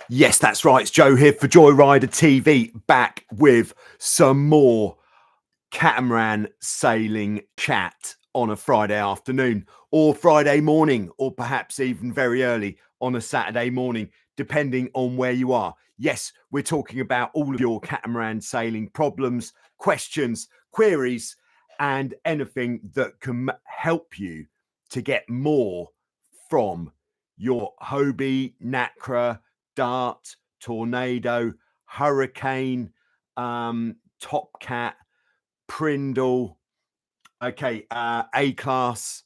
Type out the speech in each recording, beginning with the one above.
Yes, that's right. It's Joe here for Joyrider TV, back with some more catamaran sailing chat on a Friday afternoon or Friday morning, or perhaps even very early on a Saturday morning, depending on where you are. Yes, we're talking about all of your catamaran sailing problems, questions, queries, and anything that can help you to get more from your Hobie, Nacra, Dart, Tornado, Hurricane, Top Cat, Prindle, okay, A-class.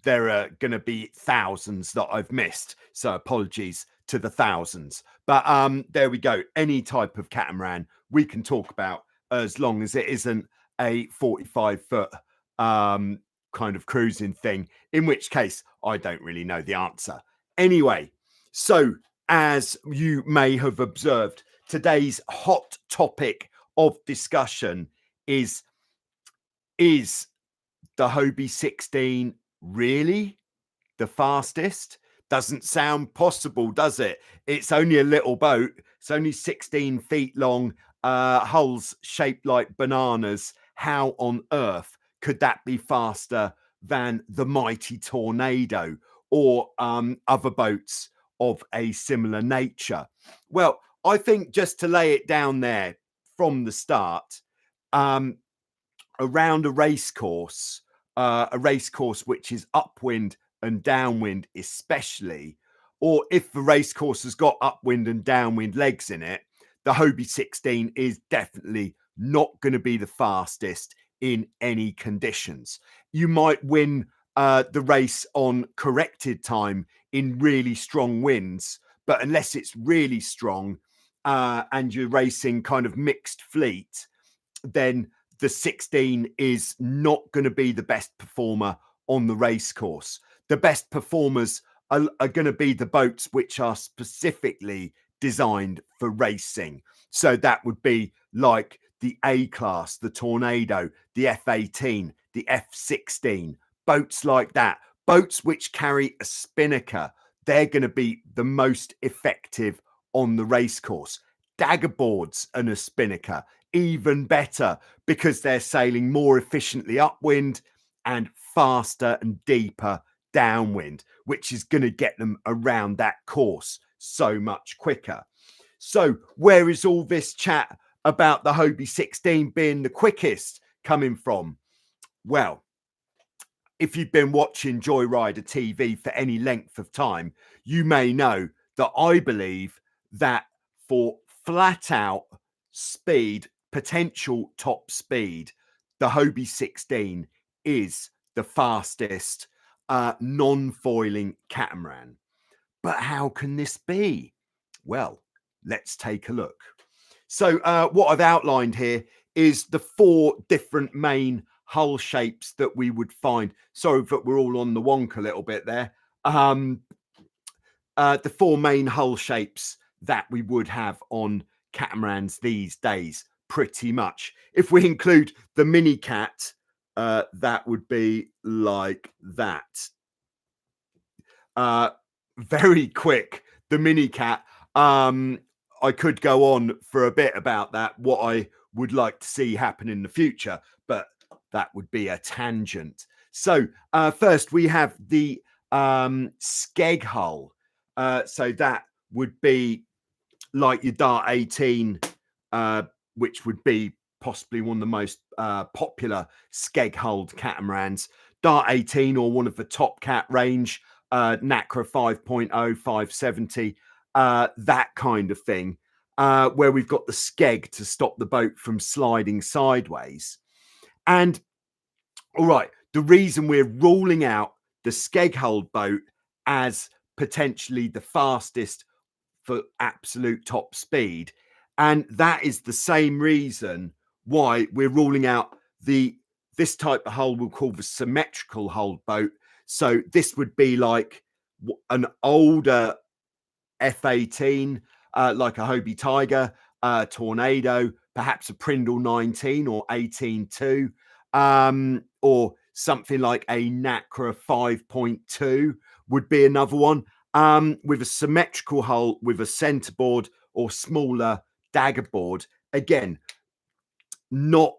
There are going to be thousands that I've missed, so apologies to the thousands. But there we go. Any type of catamaran we can talk about, as long as it isn't a 45-foot kind of cruising thing, in which case I don't really know the answer. Anyway, so as you may have observed, today's hot topic of discussion is the Hobie 16 really the fastest? Doesn't sound possible, does it? It's only a little boat. It's only 16 feet long, hulls shaped like bananas. How on earth could that be faster than the mighty Tornado or other boats of a similar nature? Well, I think just to lay it down there from the start, around a race course which is upwind and downwind especially, or if the race course has got upwind and downwind legs in it, the Hobie 16 is definitely not going to be the fastest in any conditions. You might win the race on corrected time in really strong winds, but unless it's really strong and you're racing kind of mixed fleet, then the 16 is not going to be the best performer on the race course. The best performers are going to be the boats which are specifically designed for racing. So that would be like the A-class, the Tornado, the F18, the F16, boats like that. Boats which carry a spinnaker, they're going to be the most effective on the race course. Dagger boards and a spinnaker, even better, because they're sailing more efficiently upwind and faster and deeper downwind, which is going to get them around that course so much quicker. So where is all this chat about the Hobie 16 being the quickest coming from? Well, if you've been watching Joyrider TV for any length of time, you may know that I believe that for flat out speed, potential top speed, the Hobie 16 is the fastest non-foiling catamaran. But how can this be? Well, let's take a look. So what I've outlined here is the 4 different main hull shapes that we would find. Sorry that we're all on the wonk a little bit there. The 4 main hull shapes that we would have on catamarans these days, pretty much. If we include the mini cat, that would be like that. Very quick, the mini cat. I could go on for a bit about that, what I would like to see happen in the future, but that would be a tangent. So first we have the skeg hull. So that would be like your Dart 18, which would be possibly one of the most popular skeg-hulled catamarans. Dart 18 or one of the Top Cat range, Nacra 5.0, 570, that kind of thing, where we've got the skeg to stop the boat from sliding sideways. And all right, the reason we're ruling out the skeg-hulled boat as potentially the fastest for absolute top speed, and that is the same reason why we're ruling out this type of hull we'll call the symmetrical hull boat. So this would be like an older F18, like a Hobie Tiger, Tornado, perhaps a Prindle 19 or 18.2, or something like a Nacra 5.2 would be another one. with a symmetrical hull with a centerboard or smaller dagger board. Again, not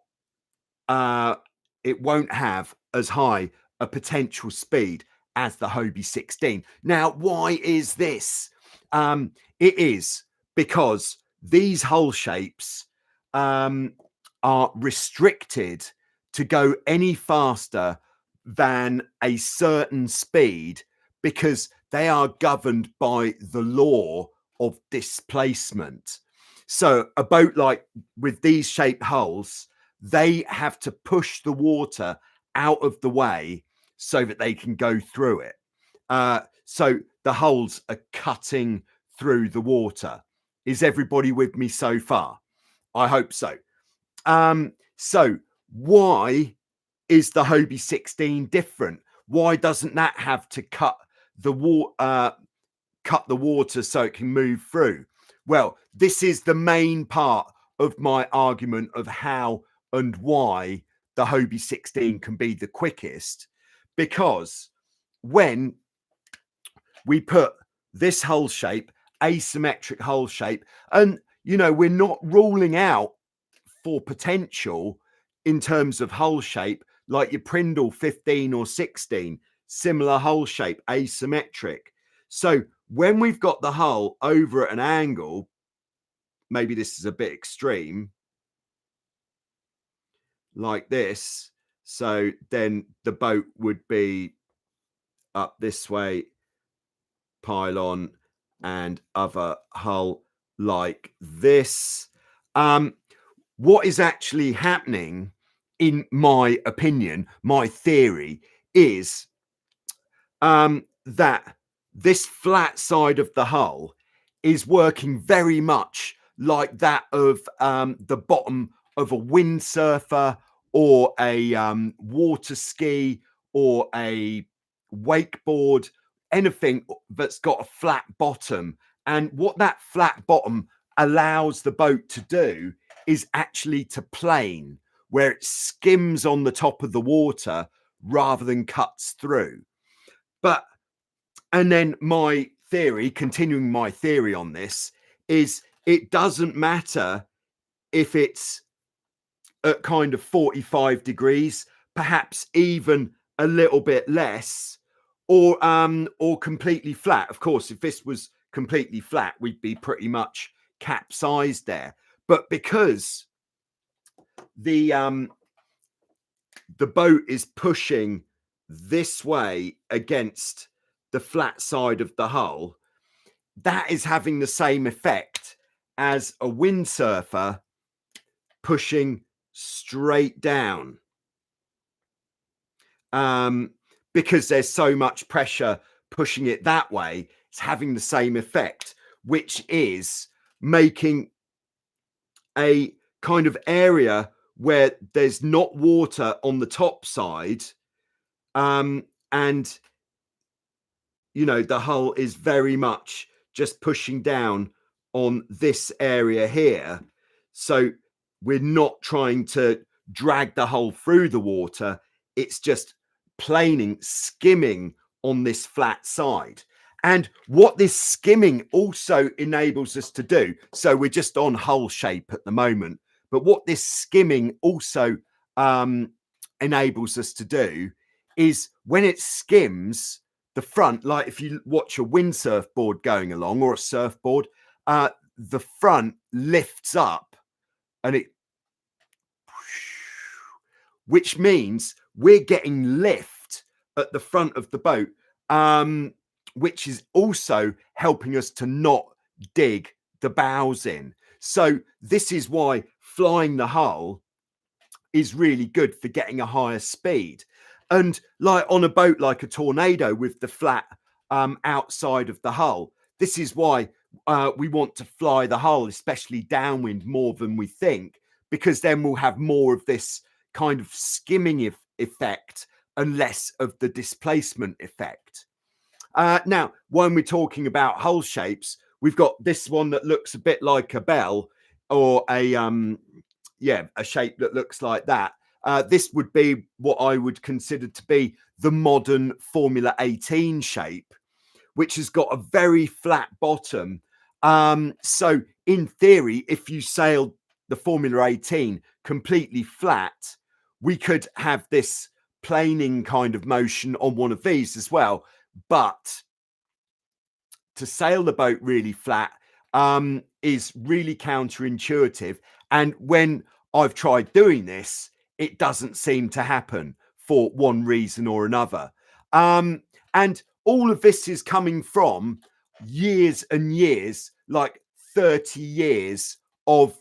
it won't have as high a potential speed as the Hobie 16. Now, why is this? It is because these hull shapes are restricted to go any faster than a certain speed because they are governed by the law of displacement. So a boat like with these shaped hulls, they have to push the water out of the way so that they can go through it. So the hulls are cutting through the water. Is everybody with me so far? I hope so. So why is the Hobie 16 different? Why doesn't that have to cut the water so it can move through? Well, this is the main part of my argument of how and why the Hobie 16 can be the quickest, because when we put this hull shape, asymmetric hull shape, and we're not ruling out for potential in terms of hull shape like your Prindle 15 or 16, similar hull shape, asymmetric. So when we've got the hull over at an angle, maybe this is a bit extreme, like this. So then the boat would be up this way, pylon and other hull like this. What is actually happening, in my opinion, my theory, is that this flat side of the hull is working very much like that of the bottom of a windsurfer or a water ski or a wakeboard, anything that's got a flat bottom. And what that flat bottom allows the boat to do is actually to plane, where it skims on the top of the water rather than cuts through. And then my theory, continuing my theory on this, is it doesn't matter if it's at kind of 45 degrees, perhaps even a little bit less, or completely flat. Of course, if this was completely flat, we'd be pretty much capsized there. But because the boat is pushing this way against the flat side of the hull, that is having the same effect as a windsurfer pushing straight down, because there's so much pressure pushing it that way. It's having the same effect, which is making a kind of area where there's not water on the top side, and the hull is very much just pushing down on this area here. So we're not trying to drag the hull through the water. It's just planing, skimming on this flat side. And what this skimming also enables us to do, so we're just on hull shape at the moment, but what this skimming also enables us to do is when it skims the front, like if you watch a windsurf board going along or a surfboard, the front lifts up and it, which means we're getting lift at the front of the boat, which is also helping us to not dig the bows in. So this is why flying the hull is really good for getting a higher speed. And like on a boat like a Tornado with the flat outside of the hull, this is why we want to fly the hull, especially downwind, more than we think, because then we'll have more of this kind of skimming effect and less of the displacement effect. Now, when we're talking about hull shapes, we've got this one that looks a bit like a bell, or a shape that looks like that. This would be what I would consider to be the modern Formula 18 shape, which has got a very flat bottom. So in theory, if you sailed the Formula 18 completely flat, we could have this planing kind of motion on one of these as well. But to sail the boat really flat is really counterintuitive. And when I've tried doing this, it doesn't seem to happen for one reason or another. And all of this is coming from years and years, like 30 years of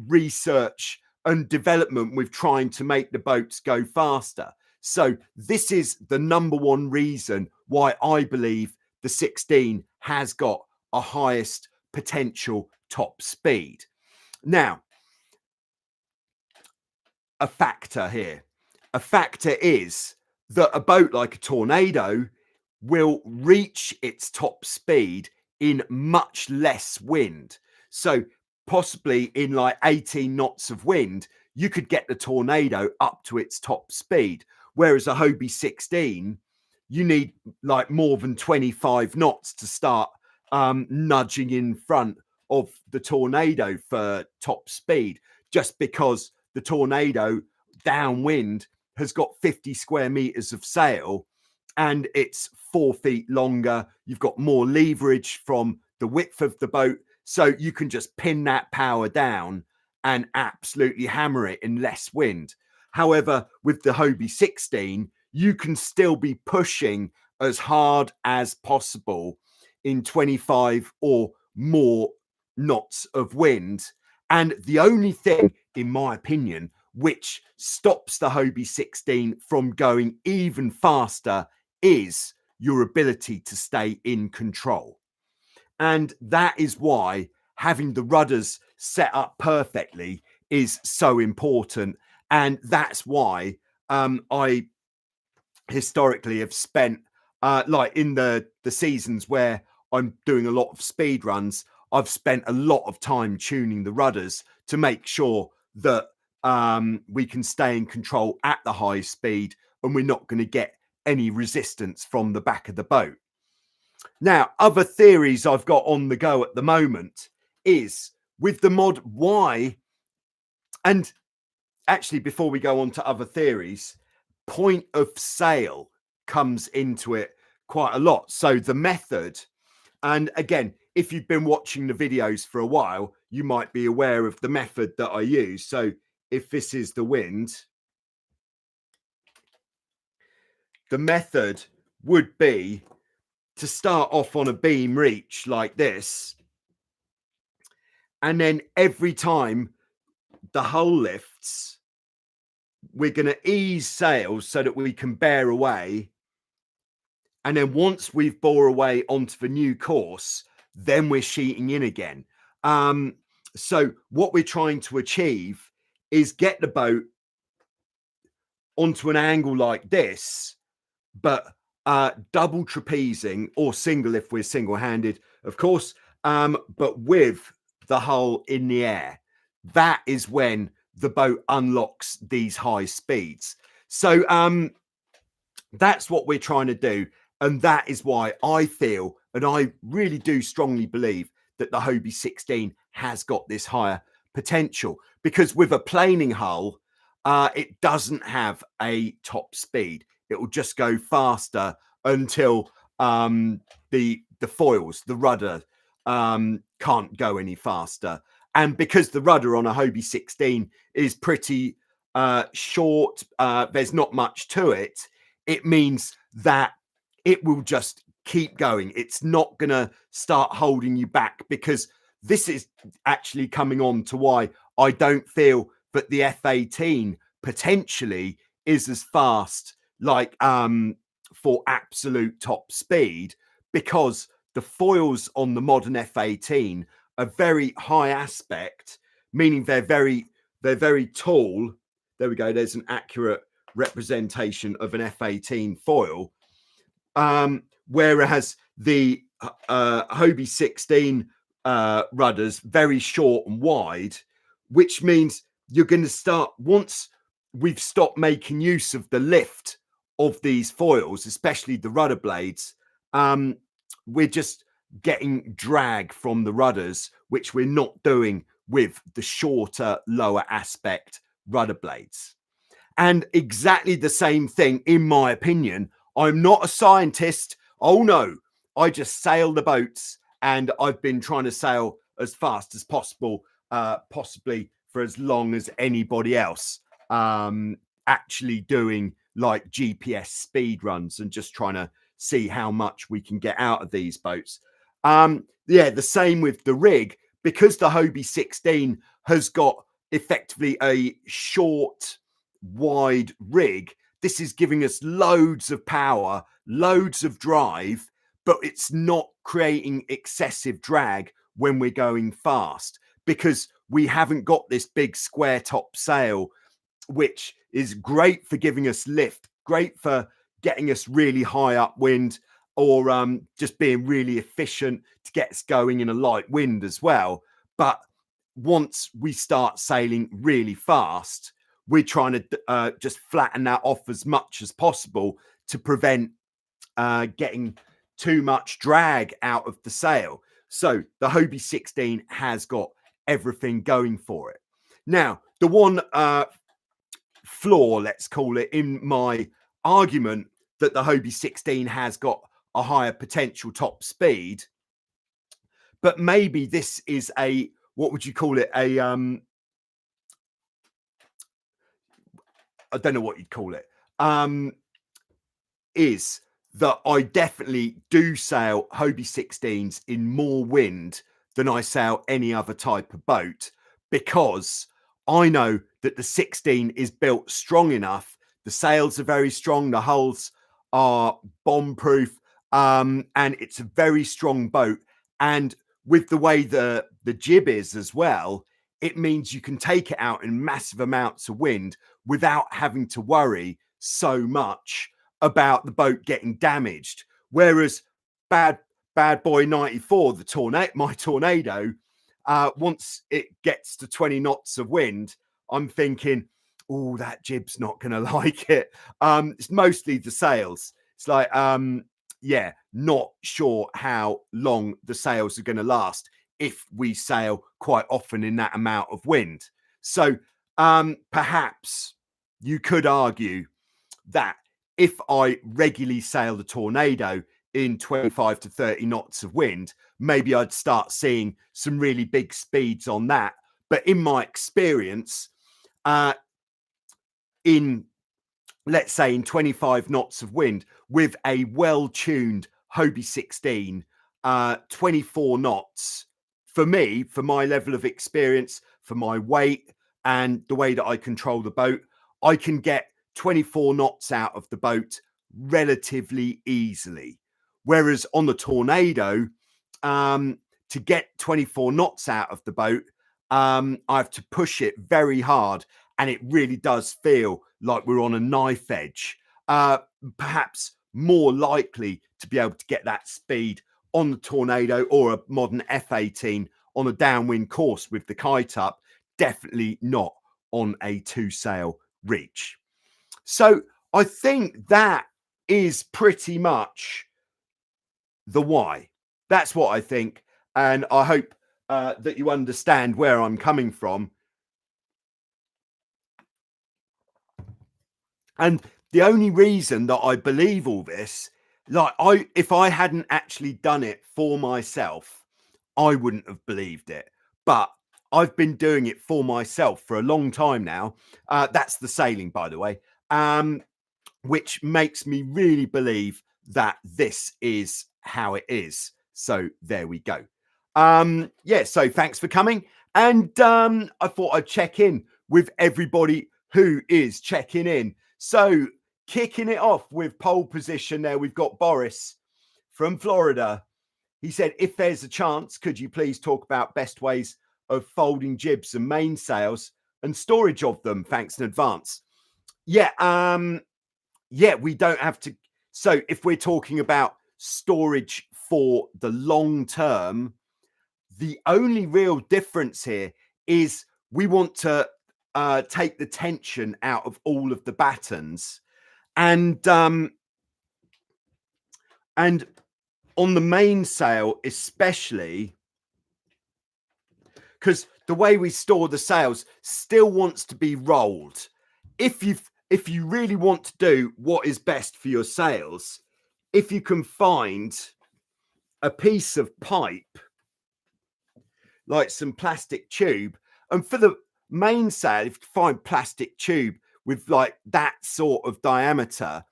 research and development with trying to make the boats go faster. So this is the number one reason why I believe the 16 has got a highest potential top speed. Now, a factor here. A factor is that a boat like a Tornado will reach its top speed in much less wind. So possibly in like 18 knots of wind, you could get the Tornado up to its top speed. Whereas a Hobie 16, you need like more than 25 knots to start nudging in front of the Tornado for top speed, just because the Tornado downwind has got 50 square meters of sail and it's 4 feet longer. You've got more leverage from the width of the boat, so you can just pin that power down and absolutely hammer it in less wind. However, with the Hobie 16, you can still be pushing as hard as possible in 25 or more knots of wind. And the only thing, in my opinion, which stops the Hobie 16 from going even faster is your ability to stay in control. And that is why having the rudders set up perfectly is so important. And that's why I historically have spent, like in the seasons where I'm doing a lot of speed runs, I've spent a lot of time tuning the rudders to make sure that we can stay in control at the high speed and we're not going to get any resistance from the back of the boat. Now, other theories I've got on the go at the moment is with the mod Y, and actually before we go on to other theories, point of sail comes into it quite a lot. So the method, and again, if you've been watching the videos for a while, you might be aware of the method that I use. So if this is the wind, the method would be to start off on a beam reach like this. And then every time the hull lifts, we're going to ease sails so that we can bear away. And then once we've bore away onto the new course, then we're sheeting in again. So what we're trying to achieve is get the boat onto an angle like this, but double trapezing, or single if we're single-handed, of course, but with the hull in the air. That is when the boat unlocks these high speeds. So that's what we're trying to do. And that is why I feel, and I really do strongly believe, that the Hobie 16 has got this higher potential. Because with a planing hull, it doesn't have a top speed. It will just go faster until the foils, the rudder, can't go any faster. And because the rudder on a Hobie 16 is pretty short, there's not much to it, it means that it will just keep going. It's not going to start holding you back, because this is actually coming on to why I don't feel that the F18 potentially is as fast, like for absolute top speed, because the foils on the modern F18 are very high aspect, meaning they're very tall. There we go. There's an accurate representation of an F18 foil. Whereas the Hobie 16 rudders very short and wide, which means you're going to start, once we've stopped making use of the lift of these foils, especially the rudder blades, we're just getting drag from the rudders, which we're not doing with the shorter, lower aspect rudder blades. And exactly the same thing, in my opinion. I'm not a scientist. Oh no, I just sail the boats, and I've been trying to sail as fast as possible, possibly for as long as anybody else, actually doing like GPS speed runs and just trying to see how much we can get out of these boats. Yeah, the same with the rig, because the Hobie 16 has got effectively a short, wide rig. This is giving us loads of power, loads of drive, but it's not creating excessive drag when we're going fast, because we haven't got this big square top sail, which is great for giving us lift, great for getting us really high upwind, or just being really efficient to get us going in a light wind as well. But once we start sailing really fast, we're trying to just flatten that off as much as possible to prevent getting too much drag out of the sail. So the Hobie 16 has got everything going for it. Now, the one flaw, let's call it, in my argument that the Hobie 16 has got a higher potential top speed, but maybe this is a, what would you call it, a I don't know what you'd call it, is that I definitely do sail Hobie 16s in more wind than I sail any other type of boat, because I know that the 16 is built strong enough. The sails are very strong. The hulls are bomb proof. And it's a very strong boat. And with the way the jib is as well, it means you can take it out in massive amounts of wind without having to worry so much about the boat getting damaged. Whereas bad boy 94, my tornado, once it gets to 20 knots of wind, I'm thinking, oh, that jib's not gonna like it. It's mostly the sails. It's like, yeah, not sure how long the sails are gonna last if we sail quite often in that amount of wind. So perhaps you could argue that if I regularly sail the tornado in 25 to 30 knots of wind, maybe I'd start seeing some really big speeds on that. But in my experience, in, let's say, in 25 knots of wind with a well-tuned Hobie 16, 24 knots, for me, for my level of experience, for my weight and the way that I control the boat, I can get 24 knots out of the boat relatively easily. Whereas on the tornado, to get 24 knots out of the boat, I have to push it very hard, and it really does feel like we're on a knife edge. Perhaps more likely to be able to get that speed on the tornado or a modern F18 on a downwind course with the kite up, definitely not on a two sail reach. So I think that is pretty much the why. That's what I think. And I hope that you understand where I'm coming from. And the only reason that I believe all this, like, if I hadn't actually done it for myself, I wouldn't have believed it. But I've been doing it for myself for a long time now. That's the sailing, by the way, which makes me really believe that this is how it is. So there we go. Yeah, so thanks for coming. And I thought I'd check in with everybody who is checking in. So kicking it off with pole position there, we've got Boris from Florida. He said, if there's a chance, could you please talk about best ways of folding jibs and mainsails and storage of them? Thanks in advance. Yeah, yeah, we don't have to. So if we're talking about storage for the long term, the only real difference here is we want to take the tension out of all of the battens, and on the mainsail, especially, because the way we store the sails still wants to be rolled. If you really want to do what is best for your sails, if you can find a piece of pipe, like some plastic tube, and for the mainsail, if you find plastic tube with like that sort of diameter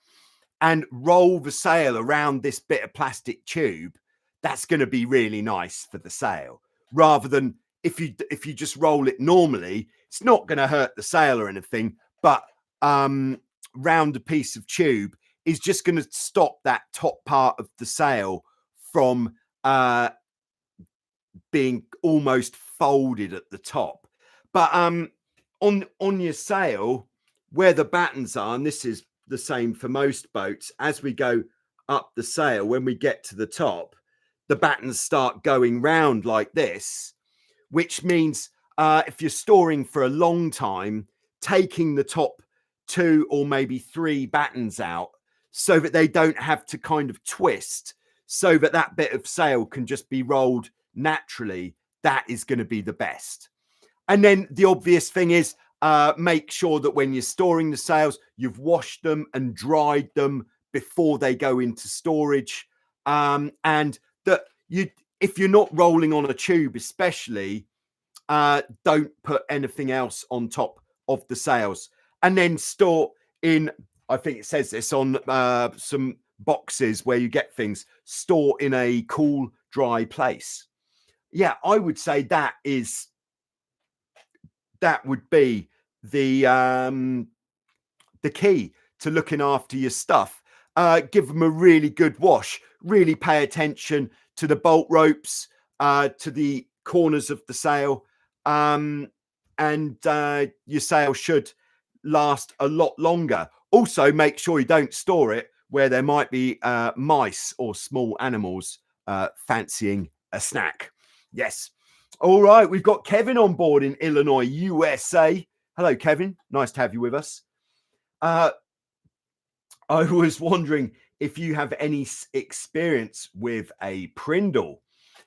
and roll the sail around this bit of plastic tube, that's going to be really nice for the sail. Rather than if you just roll it normally, it's not going to hurt the sail or anything, but round a piece of tube is just going to stop that top part of the sail from being almost folded at the top. But on your sail, where the battens are, and this is the same for most boats, as we go up the sail, when we get to the top, the battens start going round like this, which means if you're storing for a long time, taking the top 2 or maybe 3 battens out so that they don't have to kind of twist, so that that bit of sail can just be rolled naturally, that is going to be the best. And then the obvious thing is make sure that when you're storing the sails, you've washed them and dried them before they go into storage. And that if you're not rolling on a tube, especially, don't put anything else on top of the sails. And then store in, I think it says this on some boxes where you get things, store in a cool, dry place. Yeah, I would say that would be the key to looking after your stuff. Give them a really good wash. Really pay attention to the bolt ropes, to the corners of the sail, and your sail should last a lot longer. Also, make sure you don't store it where there might be mice or small animals fancying a snack. Yes. All right. We've got Kevin on board in Illinois, USA. Hello, Kevin. Nice to have you with us. I was wondering if you have any experience with a Prindle.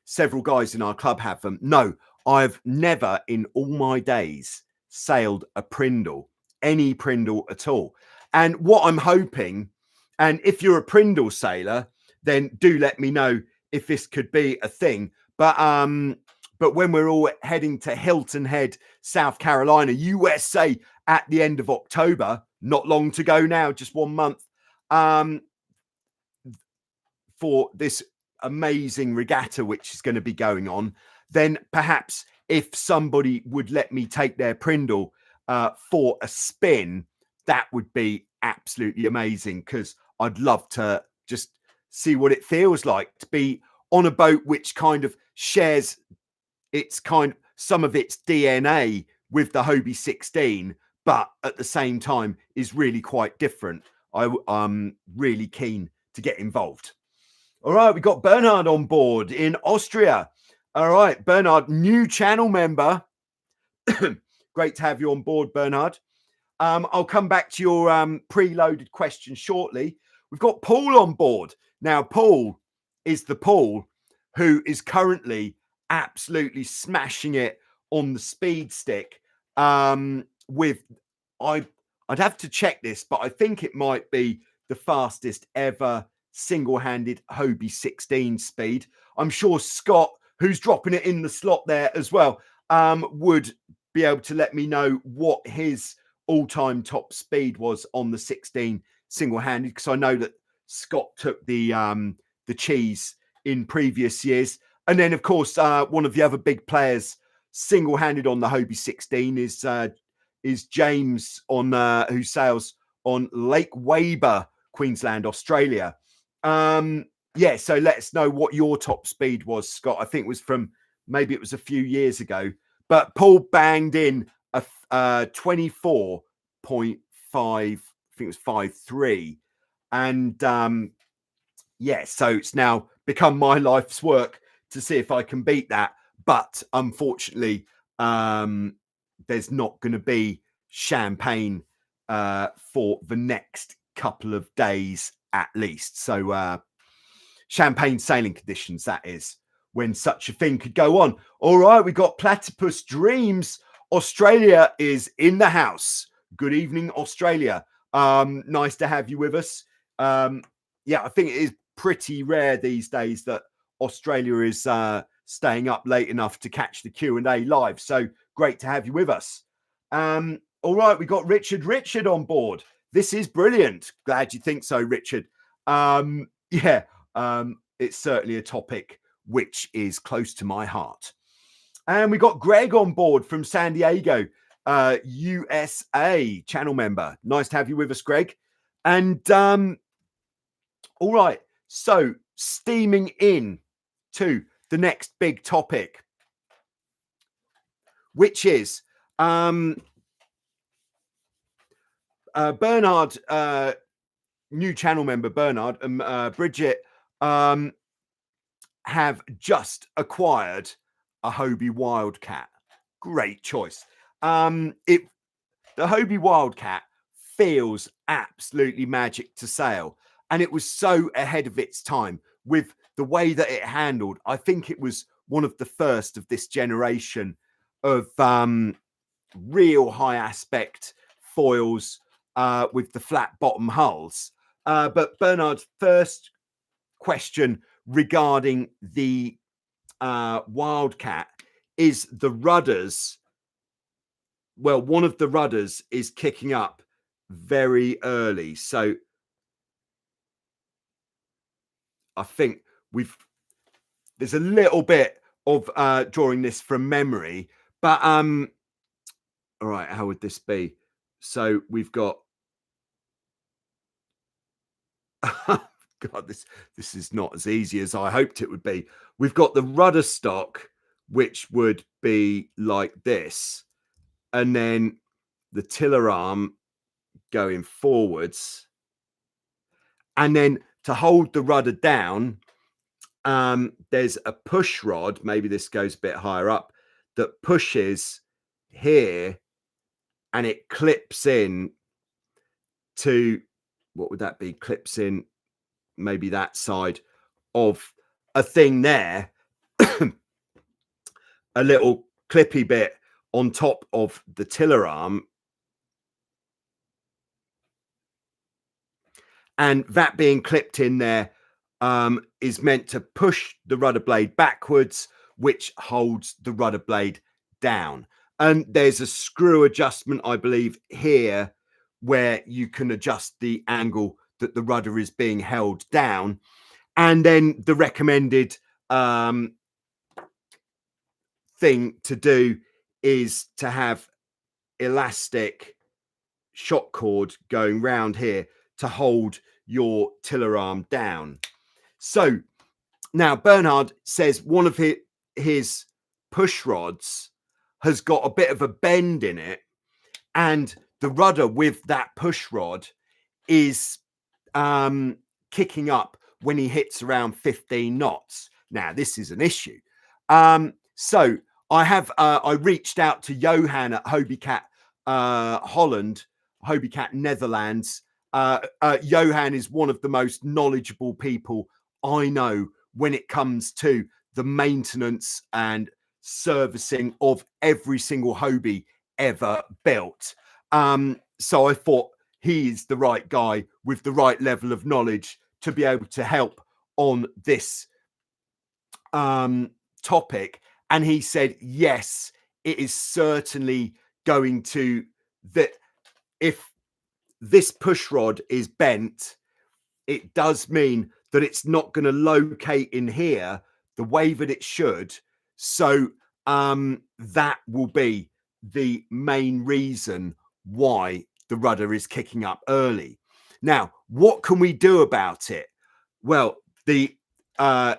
Several guys in our club have them. No, I've never in all my days sailed a Prindle, any Prindle at all. And what I'm hoping, and if you're a Prindle sailor, then do let me know if this could be a thing. But when we're all heading to Hilton Head, South Carolina, USA, at the end of October, not long to go now, just 1 month, for this amazing regatta which is going to be going on, then perhaps if somebody would let me take their Prindle for a spin, that would be absolutely amazing, because I'd love to just see what it feels like to be on a boat which kind of shares some of its DNA with the Hobie 16, but at the same time is really quite different. I'm really keen to get involved. All right, we got Bernhard on board in Austria. All right, Bernhard, new channel member. Great to have you on board, Bernhard. I'll come back to your preloaded question shortly. We've got Paul on board. Now, Paul is the Paul who is currently absolutely smashing it on the speed stick with, I'd have to check this, but I think it might be the fastest ever single-handed Hobie 16 speed. I'm sure Scott, who's dropping it in the slot there as well, would be able to let me know what his all-time top speed was on the 16 single-handed, because I know that Scott took the cheese in previous years. And then, of course, one of the other big players single-handed on the Hobie 16 is James, who sails on Lake Weber, Queensland, Australia. Yeah, so let us know what your top speed was, Scott. I think it was maybe it was a few years ago. But Paul banged in a 24.5, I think it was 5.3. And yeah, so it's now become my life's work to see if I can beat that. But unfortunately, there's not going to be champagne for the next couple of days at least. So champagne sailing conditions, that is, when such a thing could go on. All right, we got Platypus Dreams. Australia is in the house. Good evening, Australia. Nice to have you with us. Yeah, I think it is pretty rare these days that Australia is staying up late enough to catch the Q&A live. So great to have you with us. All right, we got Richard on board. This is brilliant. Glad you think so, Richard. Yeah, it's certainly a topic which is close to my heart. And we got Greg on board from San Diego, USA, channel member. Nice to have you with us, Greg. And all right, so steaming in to the next big topic, which is Bernard, new channel member Bernard and Bridget have just acquired a Hobie Wildcat. Great choice. The Hobie Wildcat feels absolutely magic to sail, and it was so ahead of its time with the way that it handled. I think it was one of the first of this generation of real high aspect foils with the flat bottom hulls. But Bernard, first question regarding the Wildcat is the rudders. Well, one of the rudders is kicking up very early. So I think there's a little bit of drawing this from memory, but all right, how would this be? So we've got God, this is not as easy as I hoped it would be. We've got the rudder stock, which would be like this, and then the tiller arm going forwards, and then to hold the rudder down, there's a push rod. Maybe this goes a bit higher up that pushes here, and it clips in to, what would that be? Clips in maybe that side of a thing there, a little clippy bit on top of the tiller arm, and that being clipped in there is meant to push the rudder blade backwards, which holds the rudder blade down. And there's a screw adjustment, I believe, here where you can adjust the angle that the rudder is being held down. And then the recommended thing to do is to have elastic shock cord going round here to hold your tiller arm down. So now Bernard says one of his push rods has got a bit of a bend in it, and the rudder with that push rod is kicking up when he hits around 15 knots. Now, this is an issue. So I reached out to Johan at Hobie Holland, Hobie Netherlands. Johan is one of the most knowledgeable people I know when it comes to the maintenance and servicing of every single Hobie ever built. So I thought he is the right guy with the right level of knowledge to be able to help on this topic. And he said, yes, it is certainly going to, that if this push rod is bent, it does mean that it's not going to locate in here the way that it should. So that will be the main reason why the rudder is kicking up early. Now, what can we do about it? Well, the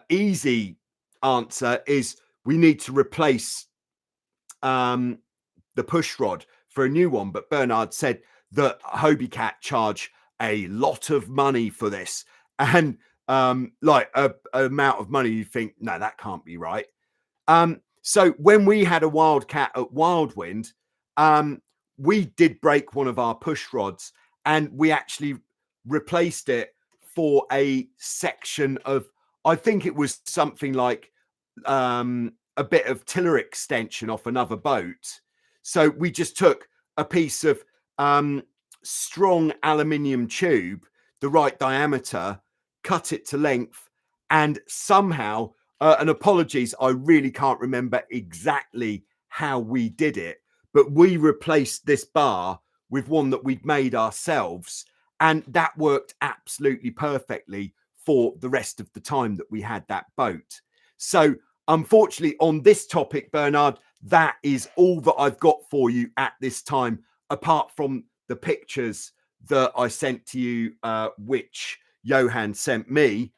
easy answer is we need to replace the push rod for a new one. But Bernard said that Hobie Cat charge a lot of money for this, and like a amount of money you think, no, that can't be right. So when we had a Wildcat at Wildwind, we did break one of our push rods, and we actually replaced it for a section of I think it was something like a bit of tiller extension off another boat. So we just took a piece of strong aluminium tube, the right diameter, cut it to length, and somehow, and apologies, I really can't remember exactly how we did it, but we replaced this bar with one that we'd made ourselves, and that worked absolutely perfectly for the rest of the time that we had that boat. So unfortunately, on this topic, Bernard, that is all that I've got for you at this time, apart from the pictures that I sent to you, which Johan sent me.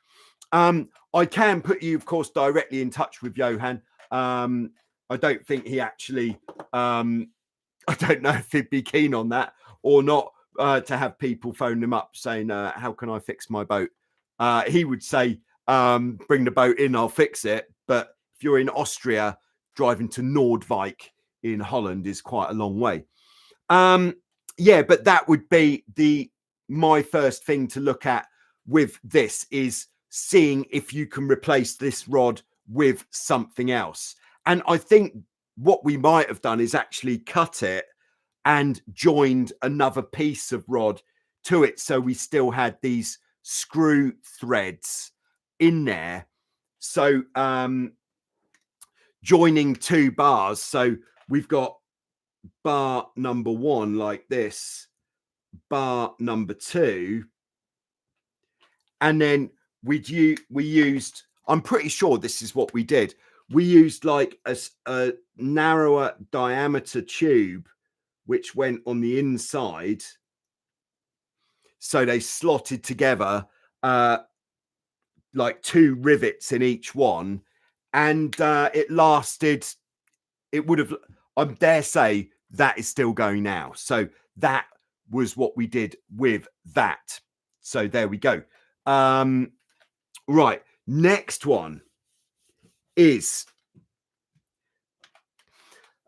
I can put you, of course, directly in touch with Johan. I don't think he actually, I don't know if he'd be keen on that or not, to have people phone him up saying, how can I fix my boat? He would say, bring the boat in, I'll fix it. But if you're in Austria, driving to Noordwijk in Holland is quite a long way. Yeah, but that would be my first thing to look at with this, is seeing if you can replace this rod with something else. And I think what we might have done is actually cut it and joined another piece of rod to it, so we still had these screw threads in there. So joining two bars, so we've got bar number one like this, bar number two, and then we used, I'm pretty sure this is what we did, we used like a narrower diameter tube which went on the inside, so they slotted together like two rivets in each one, and it lasted, it would have, I dare say that is still going now. So that was what we did with that. So there we go. Right, next one is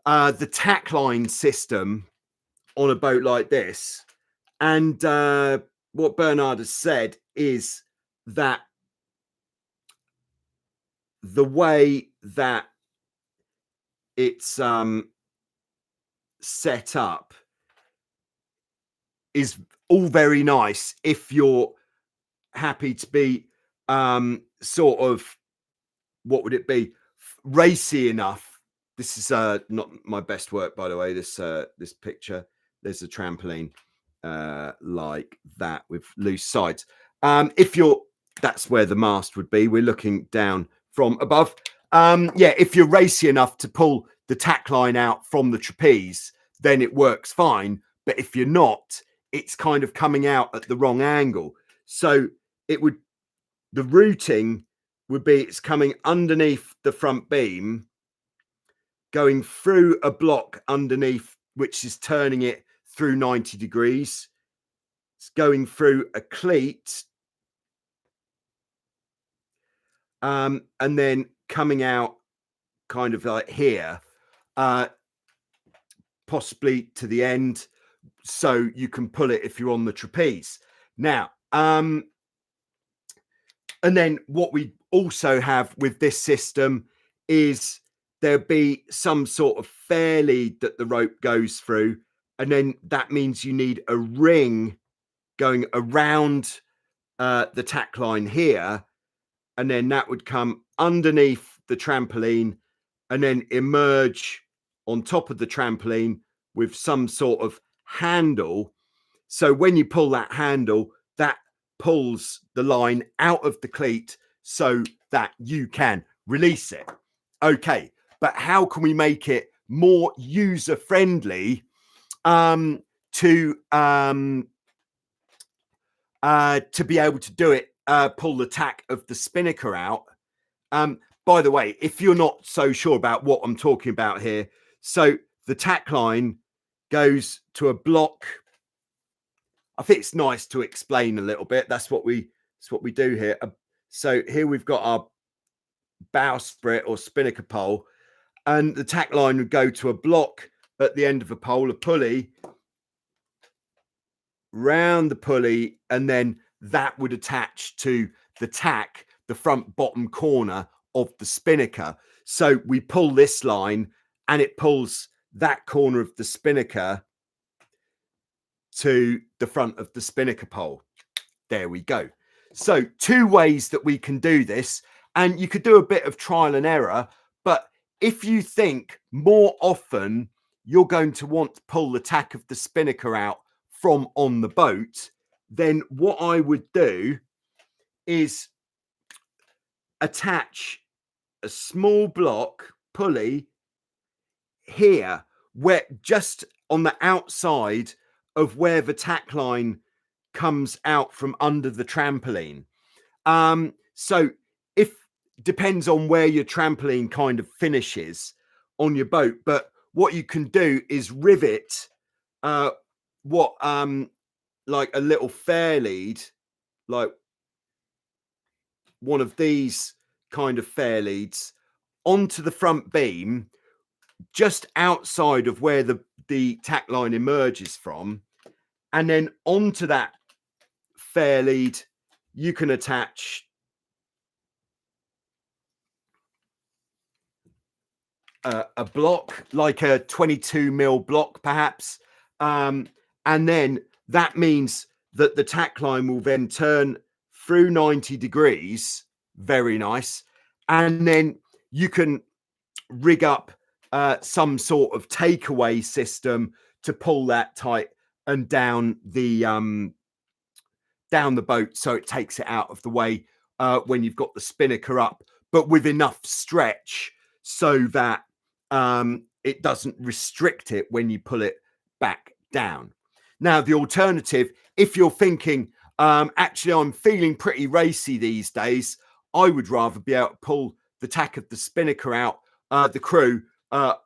the tackline system on a boat like this. And what Bernard has said is that the way that it's set up is all very nice if you're happy to be sort of, what would it be, racy enough. This is not my best work, by the way, this this picture. There's a trampoline like that with loose sides. If you're, that's where the mast would be, we're looking down from above. Yeah, if you're racy enough to pull the tack line out from the trapeze, then it works fine. But if you're not, it's kind of coming out at the wrong angle. So it would, the routing would be, it's coming underneath the front beam, going through a block underneath, which is turning it through 90 degrees. It's going through a cleat, and then coming out kind of like here, possibly to the end, so you can pull it if you're on the trapeze. Now, and then what we also have with this system is there'll be some sort of fair lead that the rope goes through, and then that means you need a ring going around the tack line here, and then that would come underneath the trampoline and then emerge on top of the trampoline with some sort of handle. So when you pull that handle, that pulls the line out of the cleat so that you can release it. Okay, but how can we make it more user friendly to be able to do it, pull the tack of the spinnaker out? By the way, if you're not so sure about what I'm talking about here, so the tack line goes to a block. I think it's nice to explain a little bit. That's what we do here. So here we've got our bowsprit or spinnaker pole, and the tack line would go to a block at the end of a pole, a pulley, round the pulley, and then that would attach to the tack the front bottom corner of the spinnaker. So we pull this line and it pulls that corner of the spinnaker to the front of the spinnaker pole. There we go. So 2 ways that we can do this, and you could do a bit of trial and error, but if you think more often you're going to want to pull the tack of the spinnaker out from on the boat, then what I would do is attach a small block pulley here, where just on the outside of where the tack line comes out from under the trampoline. So if depends on where your trampoline kind of finishes on your boat, but what you can do is rivet like a little fair lead, like one of these kind of fair leads, onto the front beam just outside of where the tack line emerges from, and then onto that fair lead you can attach a block, like a 22mm block perhaps, and then that means that the tack line will then turn through 90 degrees. Very nice. And then you can rig up some sort of takeaway system to pull that tight and down the boat, so it takes it out of the way when you've got the spinnaker up, but with enough stretch so that it doesn't restrict it when you pull it back down. Now, the alternative, if you're thinking, actually, I'm feeling pretty racy these days, I would rather be able to pull the tack of the spinnaker out, the crew,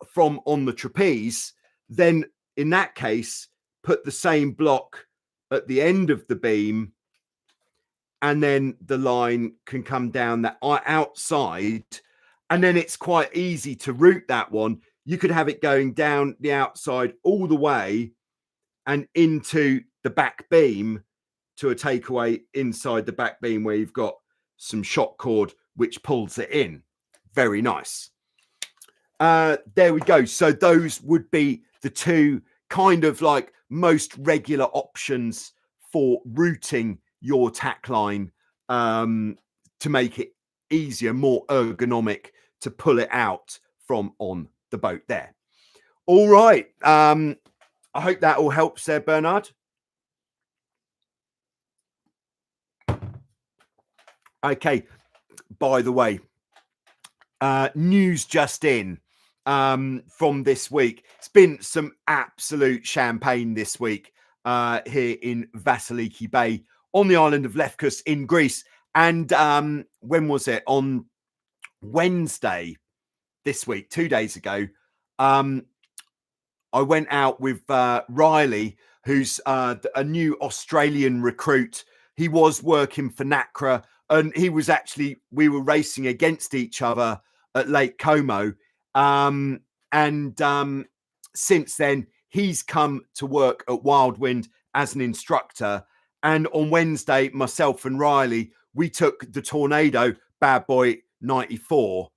from on the trapeze, then in that case, put the same block at the end of the beam, and then the line can come down that outside, and then it's quite easy to route that one. You could have it going down the outside all the way and into the back beam to a takeaway inside the back beam where you've got some shock cord which pulls it in. Very nice. There we go. So those would be the 2 kind of like most regular options for routing your tack line to make it easier, more ergonomic to pull it out from on the boat there. All right. I hope that all helps there, Bernard. Okay. By the way, news just in from this week. It's been some absolute champagne this week here in Vasiliki Bay on the island of Lefkos in Greece. And when was it? On Wednesday this week, 2 days ago, I went out with Riley, who's a new Australian recruit. He was working for NACRA, and we were racing against each other at Lake Como. Since then, he's come to work at Wildwind as an instructor. And on Wednesday, myself and Riley, we took the Tornado Bad Boy 94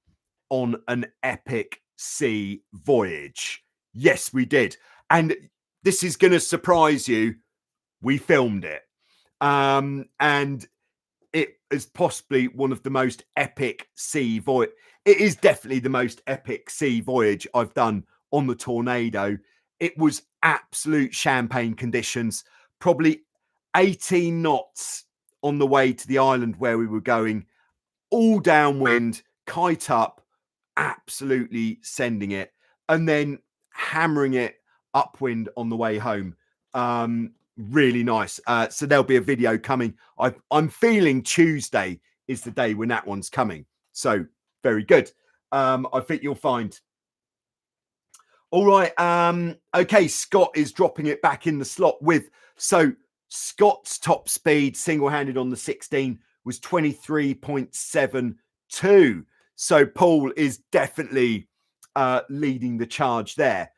on an epic sea voyage. Yes, we did. And this is going to surprise you. We filmed it. And it is possibly one of the most epic sea voyage. It is definitely the most epic sea voyage I've done on the Tornado. It was absolute champagne conditions, probably 18 knots on the way to the island where we were going, all downwind, kite up, absolutely sending it, and then hammering it upwind on the way home. Really nice. So there'll be a video coming. I'm feeling Tuesday is the day when that one's coming. So very good. I think you'll find. All right. Okay. Scott is dropping it back in the slot with. So Scott's top speed single-handed on the 16 was 23.72. So Paul is definitely leading the charge there.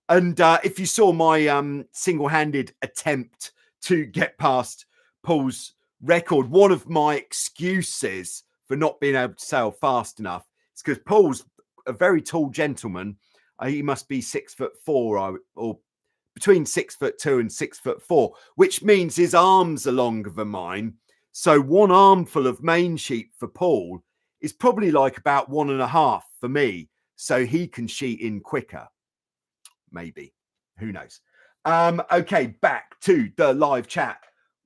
And if you saw my single-handed attempt to get past Paul's record, one of my excuses for not being able to sail fast enough. It's because Paul's a very tall gentleman. He must be 6'4" or between 6'2" and 6'4", which means his arms are longer than mine. So one armful of main sheet for Paul is probably like about 1.5 for me. So he can sheet in quicker. Maybe. Who knows? Okay, back to the live chat.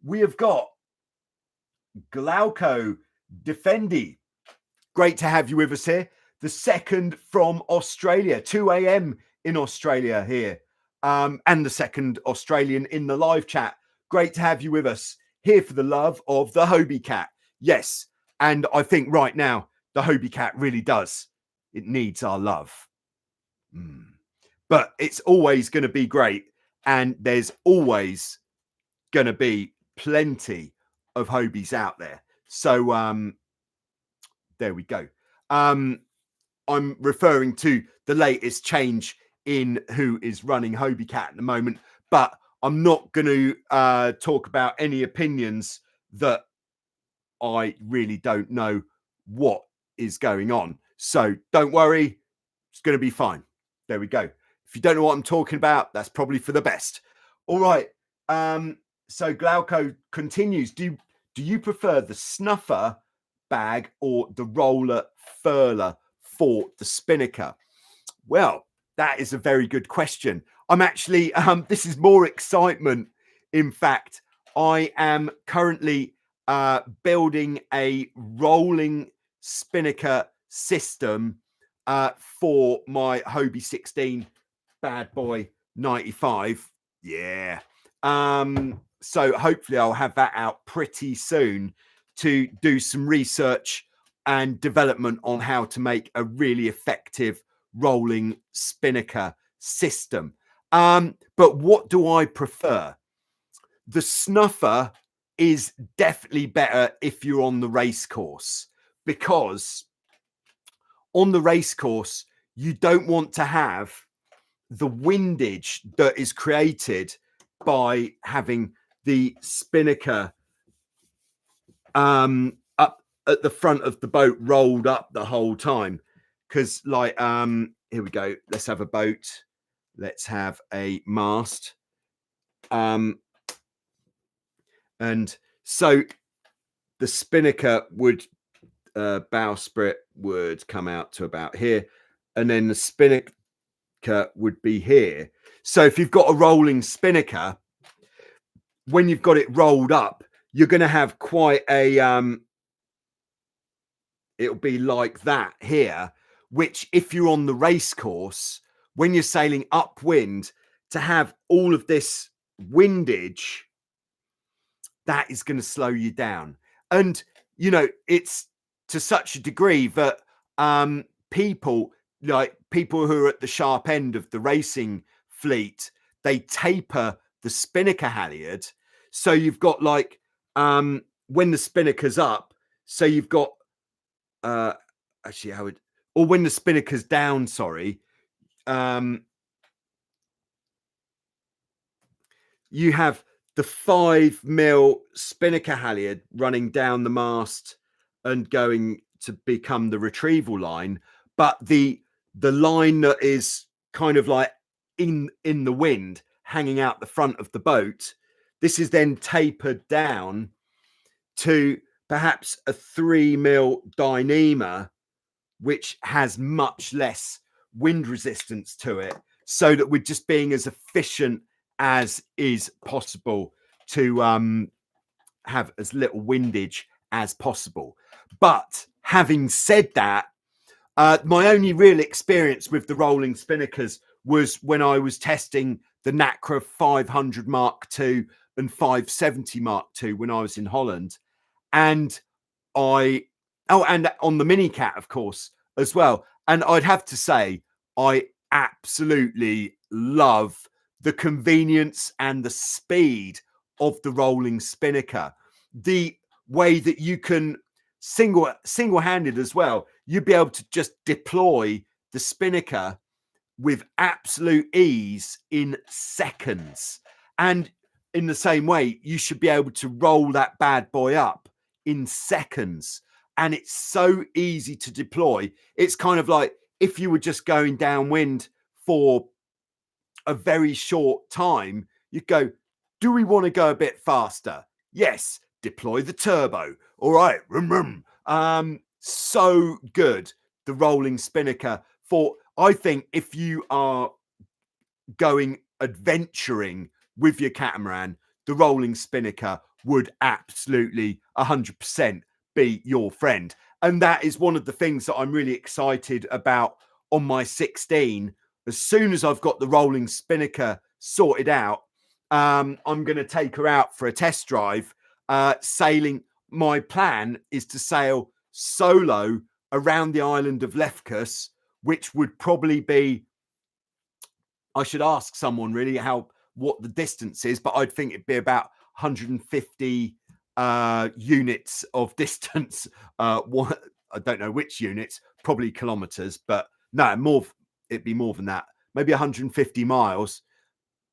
We have got Glauco Defendi. Great to have you with us here. The second from Australia, 2 a.m. in Australia here. And the second Australian in the live chat. Great to have you with us here for the love of the Hobie cat. Yes, and I think right now the Hobie cat really does. It needs our love. But it's always going to be great, and there's always going to be plenty of Hobies out there. So there we go. I'm referring to the latest change in who is running Hobie Cat at the moment, but I'm not going to talk about any opinions that I really don't know what is going on. So don't worry, it's going to be fine. There we go. If you don't know what I'm talking about, that's probably for the best. All right. So Glauco continues. Do you prefer the Snuffer bag or the roller furler for the spinnaker? Well, that is a very good question. I'm actually, this is more excitement. In fact, I am currently building a rolling spinnaker system for my Hobie 16 bad boy 95. Yeah. So hopefully I'll have that out pretty soon to do some research and development on how to make a really effective rolling spinnaker system. But what do I prefer? The Snuffer is definitely better if you're on the race course, because on the race course, you don't want to have the windage that is created by having the spinnaker up at the front of the boat rolled up the whole time. Because like here we go, let's have a boat, let's have a mast, and so the spinnaker would bowsprit would come out to about here, and then the spinnaker would be here. So if you've got a rolling spinnaker, when you've got it rolled up, you're going to have quite a it'll be like that here, which if you're on the race course, when you're sailing upwind, to have all of this windage, that is going to slow you down. And you know, it's to such a degree that people who are at the sharp end of the racing fleet, they taper the spinnaker halyard. So you've got like when the spinnaker's up, so you've got actually how would, or when the spinnaker's down, sorry, you have the 5mm spinnaker halyard running down the mast and going to become the retrieval line, but the line that is kind of like in the wind hanging out the front of the boat, this is then tapered down to perhaps a 3mm Dyneema, which has much less wind resistance to it, so that we're just being as efficient as is possible to have as little windage as possible. But having said that, my only real experience with the rolling spinnakers was when I was testing the Nacra 500 Mark II and 570 Mark II when I was in Holland. And and on the Mini Cat, of course, as well. And I'd have to say, I absolutely love the convenience and the speed of the rolling spinnaker. The way that you can single-handed as well, you'd be able to just deploy the spinnaker with absolute ease in seconds. And in the same way, you should be able to roll that bad boy up in seconds. and it's so easy to deploy. It's kind of like if you were just going downwind for a very short time, you'd go, do we want to go a bit faster? Yes, deploy the turbo. All right, rum, rum. So good, the rolling spinnaker. For I think if you are going adventuring with your catamaran, the rolling spinnaker would absolutely 100% be your friend. And that is one of the things that I'm really excited about on my 16. As soon as I've got the rolling spinnaker sorted out, I'm going to take her out for a test drive. Sailing, my plan is to sail solo around the island of Lefkas, which would probably be, I should ask someone really what the distance is, but I'd think it'd be about 150 units of distance. I don't know which units, probably kilometers, but no, more. It'd be more than that. Maybe 150 miles,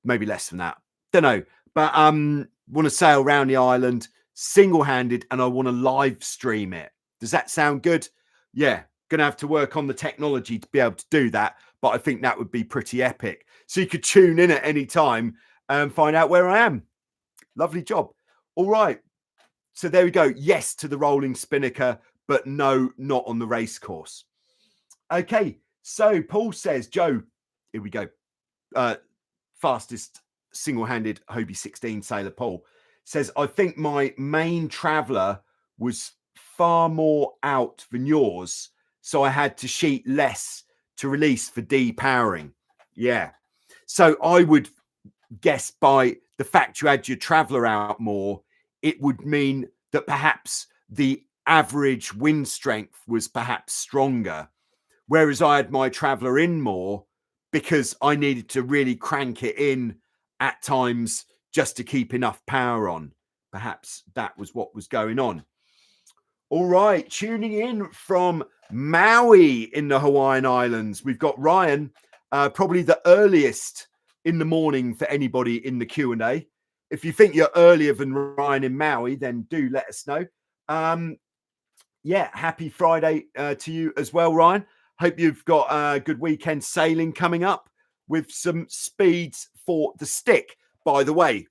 maybe less than that. Don't know, but want to sail around the island single-handed, and I want to live stream it. Does that sound good? Yeah, gonna have to work on the technology to be able to do that, but I think that would be pretty epic. So you could tune in at any time and find out where I am. Lovely job. All right. So there we go. Yes to the rolling spinnaker, but no, not on the race course. Okay. So Paul says, Joe, here we go. Fastest single-handed Hobie 16 sailor Paul says, I think my main traveler was far more out than yours, so I had to sheet less to release for depowering. Yeah. So I would guess by the fact you had your traveler out more, it would mean that perhaps the average wind strength was perhaps stronger, whereas I had my traveler in more because I needed to really crank it in at times just to keep enough power on. Perhaps that was what was going on. All right, tuning in from Maui in the Hawaiian Islands, we've got Ryan, probably the earliest in the morning for anybody in the Q&A. If you think you're earlier than Ryan in Maui, then do let us know. Yeah, happy Friday to you as well, Ryan. Hope you've got a good weekend sailing coming up with some speeds for the stick. By the way,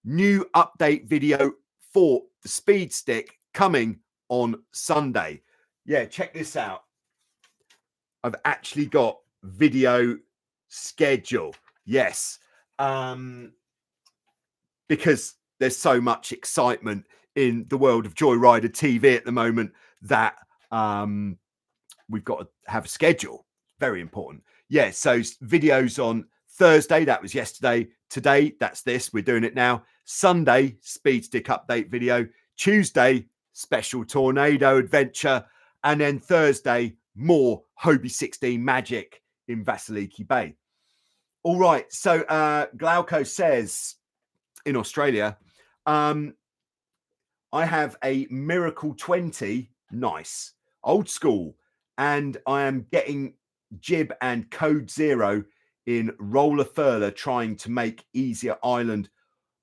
new update video for the speed stick coming on Sunday. Yeah, check this out. I've actually got video schedule. Yes. Because there's so much excitement in the world of Joyrider TV at the moment that we've got to have a schedule. Very important. Yeah, so videos on Thursday, that was yesterday. Today, that's this. We're doing it now. Sunday, speed stick update video. Tuesday, special tornado adventure. And then Thursday, more Hobie 16 magic in Vasiliki Bay. All right. So Glauco says in Australia, I have a Miracle 20. Nice. Old school. And I am getting jib and code 0 in roller furler, trying to make easier island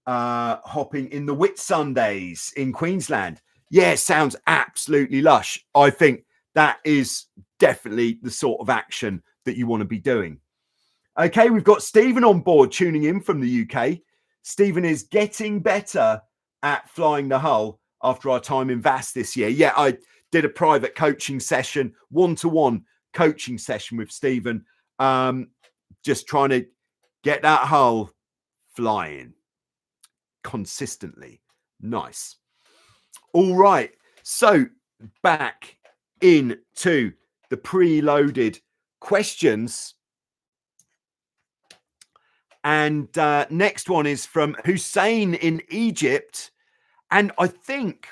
hopping in the Whitsundays in Queensland. Yeah, sounds absolutely lush. I think that is definitely the sort of action that you want to be doing. Okay, we've got Stephen on board tuning in from the UK. Stephen is getting better at flying the hull after our time in VAS this year. Yeah, I did a private coaching session, one-to-one coaching session with Stephen, just trying to get that hull flying consistently. Nice. All right. So back into the preloaded questions. And next one is from Hussein in Egypt. And I think,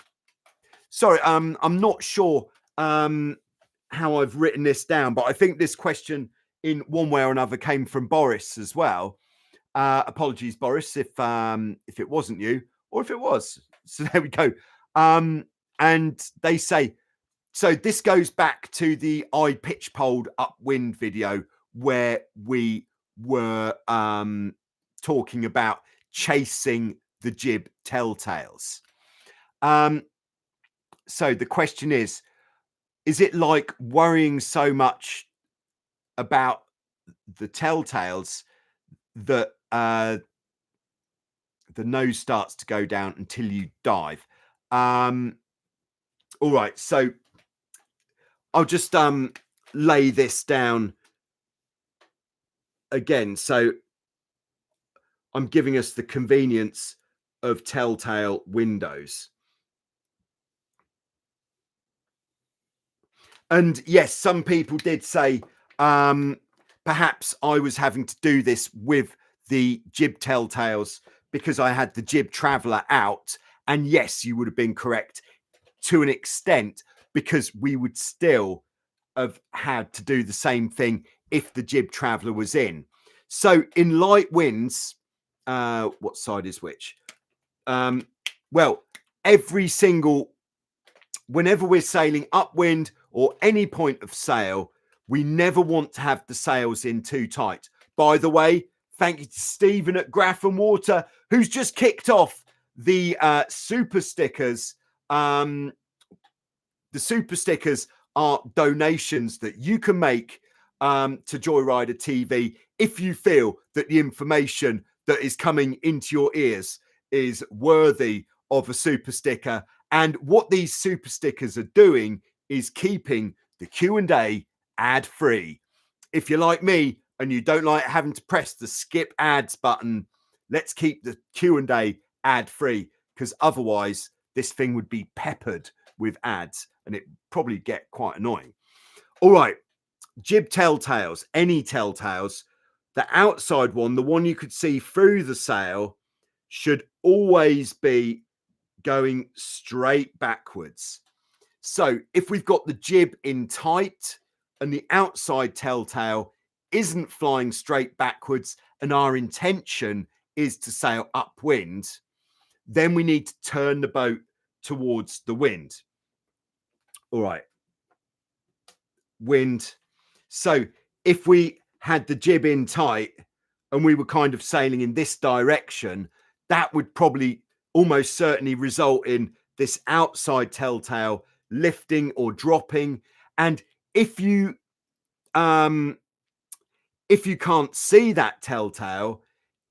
sorry, I'm not sure how I've written this down, but I think this question in one way or another came from Boris as well. Apologies, Boris, if it wasn't you or if it was. So there we go. And they say, so this goes back to the I pitch poled upwind video where we were talking about chasing the jib telltales. So the question is it like worrying so much about the telltales that the nose starts to go down until you dive? All right, so I'll just lay this down again. So I'm giving us the convenience of telltale windows. And yes, some people did say perhaps I was having to do this with the jib telltales because I had the jib traveler out. And yes, you would have been correct to an extent, because we would still have had to do the same thing if the jib traveler was in. So in light winds, what side is which? Well, whenever we're sailing upwind or any point of sail, we never want to have the sails in too tight. By the way, thank you to Stephen at Graph and Water, who's just kicked off the super stickers. The super stickers are donations that you can make to Joyrider TV if you feel that the information that is coming into your ears is worthy of a super sticker. And what these super stickers are doing is keeping the Q&A ad-free. If you're like me and you don't like having to press the skip ads button, let's keep the Q&A ad-free, because otherwise this thing would be peppered with ads and it probably get quite annoying. All right, jib telltales, any telltales, the outside one, the one you could see through the sail, should always be going straight backwards. So if we've got the jib in tight and the outside telltale isn't flying straight backwards and our intention is to sail upwind, then we need to turn the boat towards the wind. All right, wind. So if we had the jib in tight and we were kind of sailing in this direction, that would probably almost certainly result in this outside telltale lifting or dropping. And if you can't see that telltale,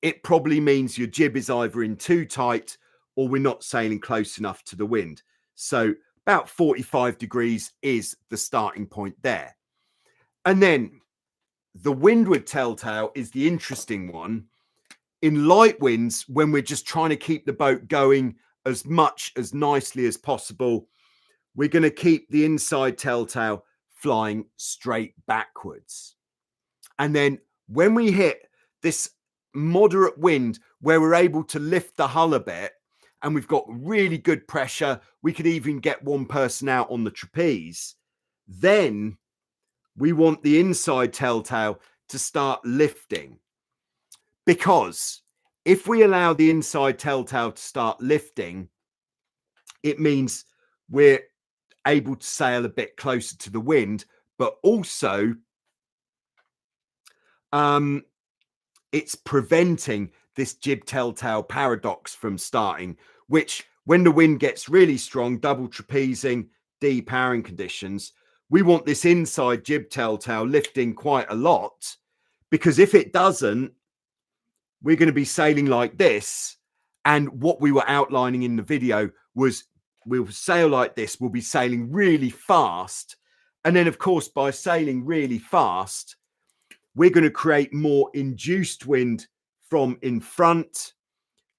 it probably means your jib is either in too tight or we're not sailing close enough to the wind. So about 45 degrees is the starting point there. And then the windward telltale is the interesting one. In light winds, when we're just trying to keep the boat going as nicely as possible, we're going to keep the inside telltale flying straight backwards. And then when we hit this moderate wind where we're able to lift the hull a bit and we've got really good pressure, we could even get one person out on the trapeze, then we want the inside telltale to start lifting. Because if we allow the inside telltale to start lifting, it means we're able to sail a bit closer to the wind, but also it's preventing this jib telltale paradox from starting, which when the wind gets really strong, double trapezing, de-powering conditions, we want this inside jib telltale lifting quite a lot, because if it doesn't, we're going to be sailing like this. And what we were outlining in the video was we'll sail like this, we'll be sailing really fast. And then, of course, by sailing really fast, we're going to create more induced wind from in front,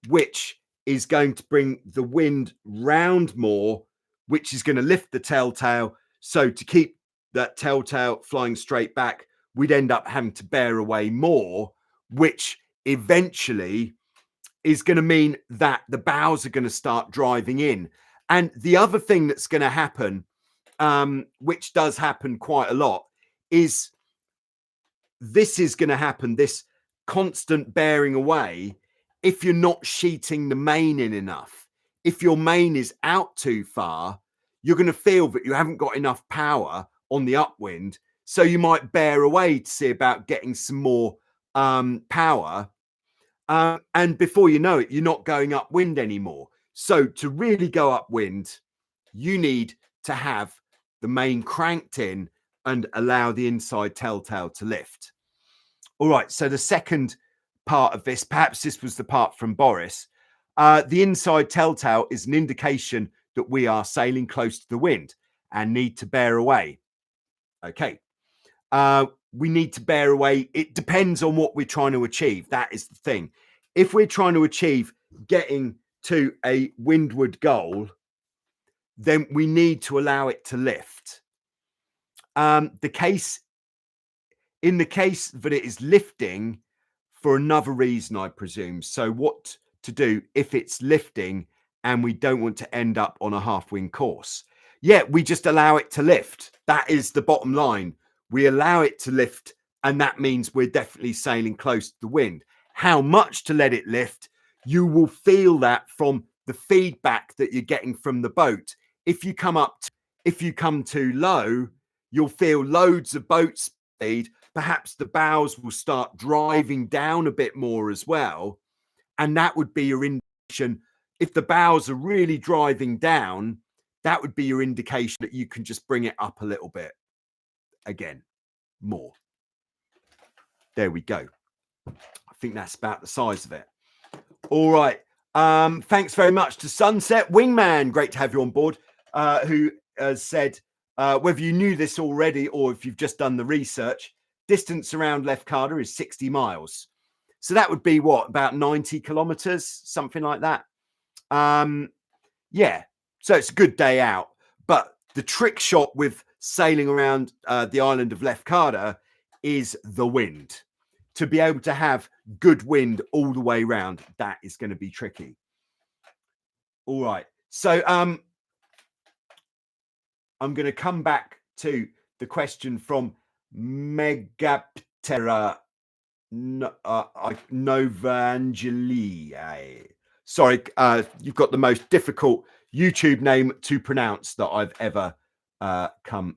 which is going to bring the wind round more, which is going to lift the telltale. So to keep that telltale flying straight back, we'd end up having to bear away more, which eventually is going to mean that the bows are going to start driving in. And the other thing that's going to happen, which does happen quite a lot, is this is going to happen, this constant bearing away, if you're not sheeting the main in enough. If your main is out too far, you're going to feel that you haven't got enough power on the upwind. So you might bear away to see about getting some more power. And before you know it, you're not going upwind anymore. So to really go upwind, you need to have the main cranked in and allow the inside telltale to lift. All right, so the second part of this, perhaps this was the part from Boris, the inside telltale is an indication that we are sailing close to the wind and need to bear away. Okay. We need to bear away. It depends on what we're trying to achieve. That is the thing. If we're trying to achieve getting to a windward goal, then we need to allow it to lift. In the case that it is lifting for another reason, I presume. So what to do if it's lifting and we don't want to end up on a half-wind course? Yeah, we just allow it to lift. That is the bottom line. We allow it to lift, and that means we're definitely sailing close to the wind. How much to let it lift? You will feel that from the feedback that you're getting from the boat. If you come too low, you'll feel loads of boat speed. Perhaps the bows will start driving down a bit more as well. And that would be your indication. If the bows are really driving down, that would be your indication that you can just bring it up a little bit. Again, more. There we go. I think that's about the size of it. All right. Thanks very much to Sunset Wingman. Great to have you on board. Who has said, whether you knew this already or if you've just done the research, distance around Lefkada is 60 miles. So that would be what, about 90 kilometers, something like that. Yeah. So it's a good day out. But the trick shot with sailing around the island of Lefkada is the wind. To be able to have good wind all the way round, that is going to be tricky. All right. So I'm going to come back to the question from Megaptera Novangeli. Sorry, you've got the most difficult YouTube name to pronounce that I've ever come.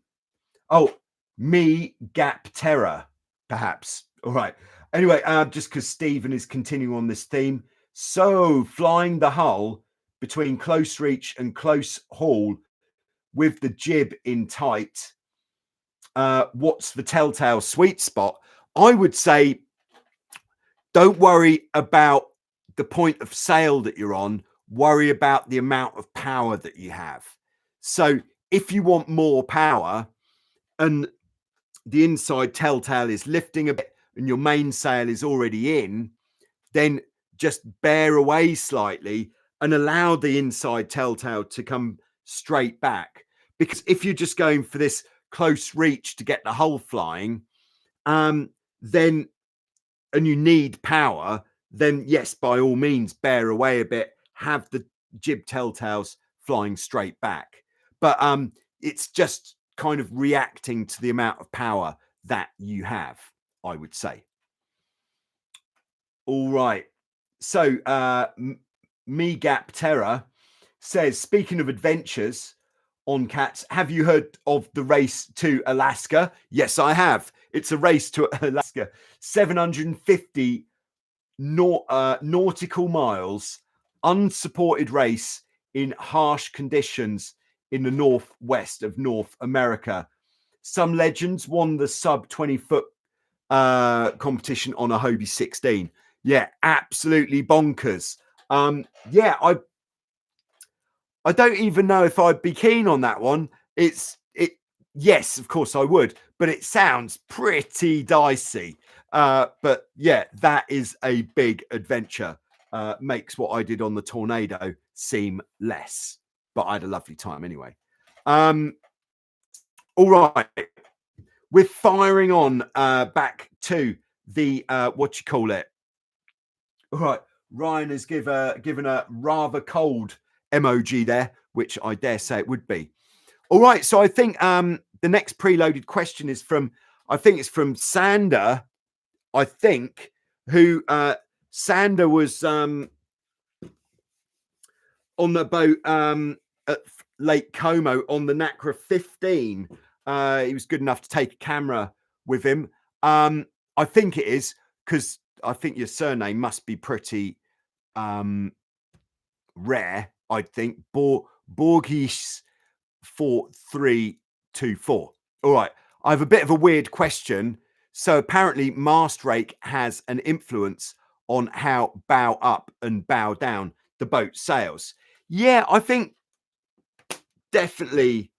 Oh, Megaptera, perhaps. All right. Anyway, just because Stephen is continuing on this theme. So flying the hull between close reach and close haul with the jib in tight. What's the telltale sweet spot? I would say don't worry about the point of sail that you're on. Worry about the amount of power that you have. So if you want more power and the inside telltale is lifting a bit and your mainsail is already in, then just bear away slightly and allow the inside telltale to come straight back. Because if you're just going for this close reach to get the hull flying, then and you need power, then yes, by all means, bear away a bit, have the jib telltales flying straight back. But it's just kind of reacting to the amount of power that you have, I would say. All right. So Megaptera says, speaking of adventures on cats, have you heard of the race to Alaska? Yes, I have. It's a race to Alaska, 750 nautical miles, unsupported race in harsh conditions in the northwest of North America. Some legends won the sub 20-foot competition on a Hobie 16. Yeah, absolutely bonkers. Yeah, I don't even know if I'd be keen on that one. Yes, of course I would, but it sounds pretty dicey. But yeah, that is a big adventure. Makes what I did on the Tornado seem less, but I had a lovely time anyway. All right, we're firing on back to the what you call it. All right, Ryan has given a rather cold emoji there, which I dare say it would be. All right, so I think the next preloaded question is from, I think it's from Sander, I think, who Sander was on the boat at Lake Como on the Nacra 15. He was good enough to take a camera with him. I think it is, because I think your surname must be pretty rare, I think. Borgis 4, 3, 2, 4. All right. I have a bit of a weird question. So apparently mast rake has an influence on how bow up and bow down the boat sails. Yeah, I think definitely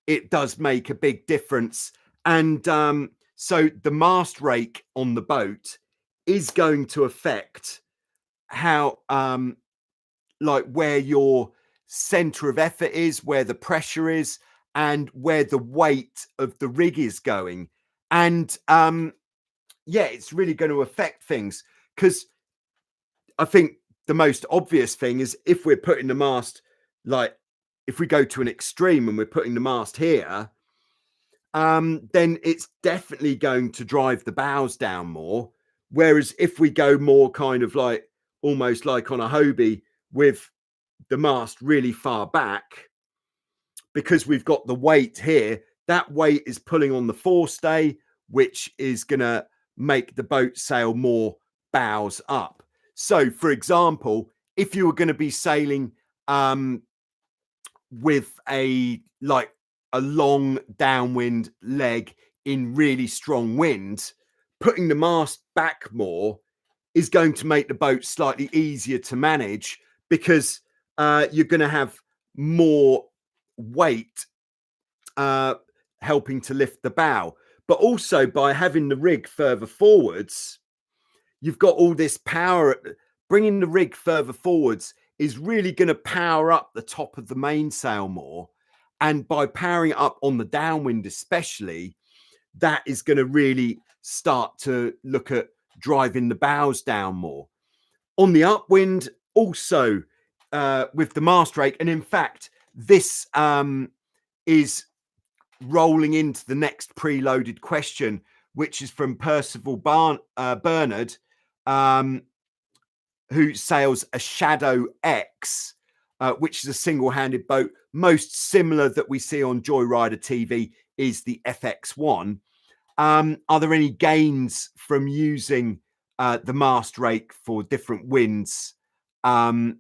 it does make a big difference. And so the mast rake on the boat is going to affect how like where your center of effort is, where the pressure is, and where the weight of the rig is going. And yeah, it's really going to affect things, because I think the most obvious thing is if we're putting the mast, like if we go to an extreme and we're putting the mast here, then it's definitely going to drive the bows down more. Whereas if we go more kind of like almost like on a Hobie with the mast really far back, because we've got the weight here, that weight is pulling on the forestay, which is going to make the boat sail more bows up. So, for example, if you were going to be sailing with a long downwind leg in really strong wind, putting the mast back more is going to make the boat slightly easier to manage, because you're going to have more weight helping to lift the bow. But also by having the rig further forwards, you've got all this power. Bringing the rig further forwards is really going to power up the top of the mainsail more. And by powering it up on the downwind especially, that is going to really start to look at driving the bows down more. On the upwind, also with the mast rake, and in fact, this is rolling into the next preloaded question, which is from Percival Bernard, who sails a Shadow X, which is a single-handed boat. Most similar that we see on Joyrider TV is the FX1. Are there any gains from using the mast rake for different winds, and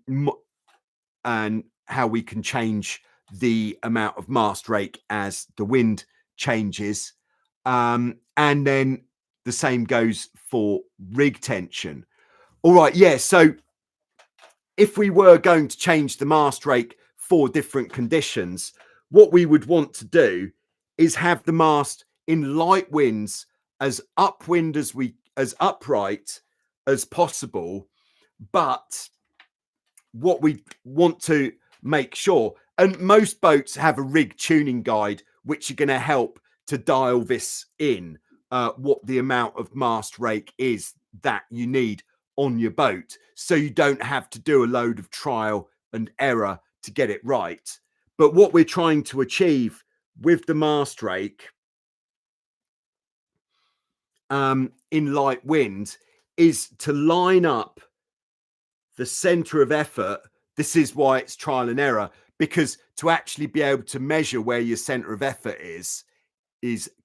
how we can change the amount of mast rake as the wind changes? And then the same goes for rig tension. All right, yeah. So if we were going to change the mast rake for different conditions, what we would want to do is have the mast in light winds as upwind as upright as possible. But what we want to make sure, and most boats have a rig tuning guide, which are going to help to dial this in, what the amount of mast rake is that you need on your boat, so you don't have to do a load of trial and error to get it right. But what we're trying to achieve with the mast rake in light wind is to line up the center of effort. This is why it's trial and error, because to actually be able to measure where your center of effort is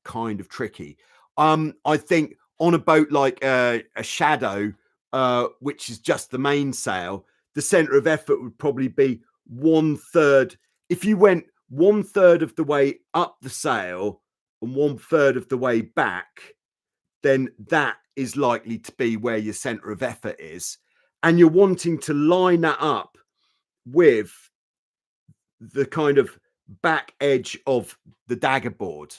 kind of tricky. I think on a boat like a Shadow, which is just the mainsail, the center of effort would probably be 1/3. If you went 1/3 of the way up the sail and 1/3 of the way back, then that is likely to be where your center of effort is. And you're wanting to line that up with the kind of back edge of the dagger board,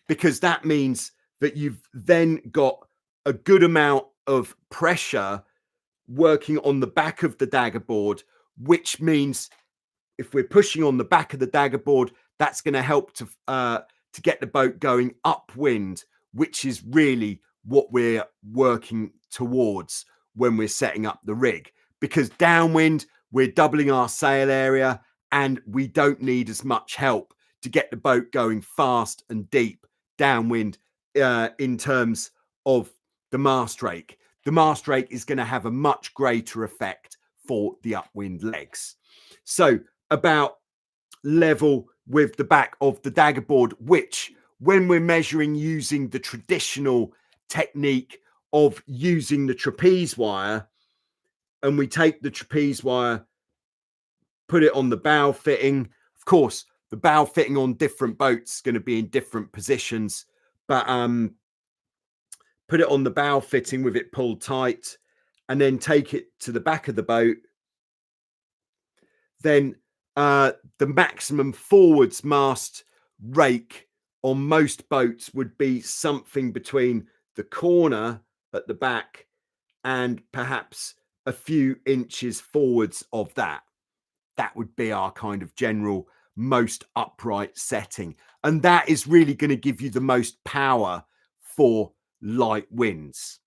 because that means that you've then got a good amount of pressure working on the back of the dagger board, which means if we're pushing on the back of the dagger board, that's going to help to get the boat going upwind, which is really what we're working towards when we're setting up the rig. Because downwind, we're doubling our sail area and we don't need as much help to get the boat going fast and deep downwind in terms of the mast rake. The mast rake is going to have a much greater effect for the upwind legs. So about level with the back of the dagger board, which when we're measuring using the traditional technique of using the trapeze wire, and we take the trapeze wire, put it on the bow fitting. Of course, the bow fitting on different boats is going to be in different positions, but put it on the bow fitting with it pulled tight, and then take it to the back of the boat. Then the maximum forwards mast rake on most boats would be something between the corner at the back and perhaps a few inches forwards of that. That would be our kind of general most upright setting. And that is really going to give you the most power for light winds.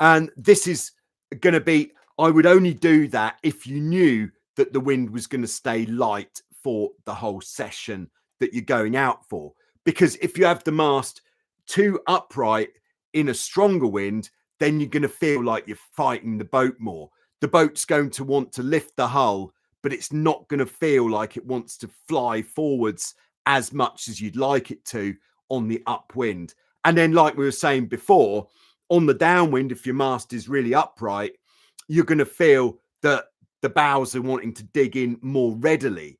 And this is going to be, I would only do that if you knew that the wind was going to stay light for the whole session that you're going out for. Because if you have the mast too upright in a stronger wind, then you're going to feel like you're fighting the boat more. The boat's going to want to lift the hull, but it's not going to feel like it wants to fly forwards as much as you'd like it to on the upwind. And then, like we were saying before, on the downwind, if your mast is really upright, you're going to feel that the bows are wanting to dig in more readily.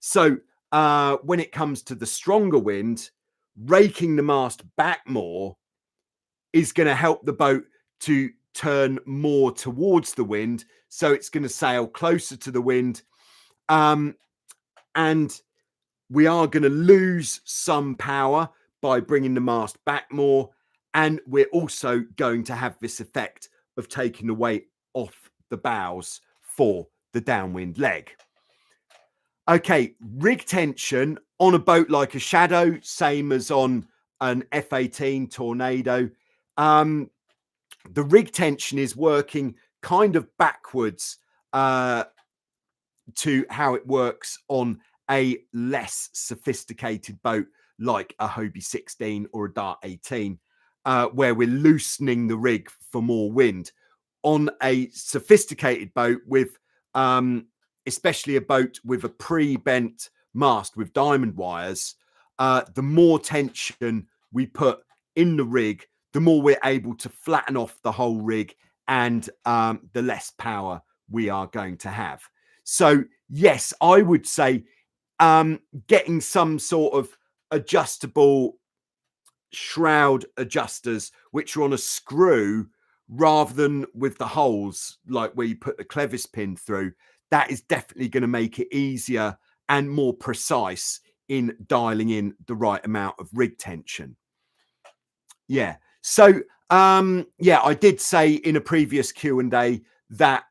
So when it comes to the stronger wind, raking the mast back more is going to help the boat to turn more towards the wind. So it's going to sail closer to the wind. And we are going to lose some power by bringing the mast back more. And we're also going to have this effect of taking the weight off the bows for the downwind leg. Okay, rig tension on a boat like a Shadow, same as on an F18 Tornado. The rig tension is working kind of backwards to how it works on a less sophisticated boat like a Hobie 16 or a Dart 18, where we're loosening the rig for more wind. On a sophisticated boat with, especially a boat with a pre-bent mast with diamond wires, the more tension we put in the rig, the more we're able to flatten off the whole rig, and the less power we are going to have. So yes, I would say getting some sort of adjustable shroud adjusters, which are on a screw rather than with the holes, like where you put the clevis pin through, that is definitely going to make it easier and more precise in dialing in the right amount of rig tension. Yeah. So, yeah, I did say in a previous Q&A that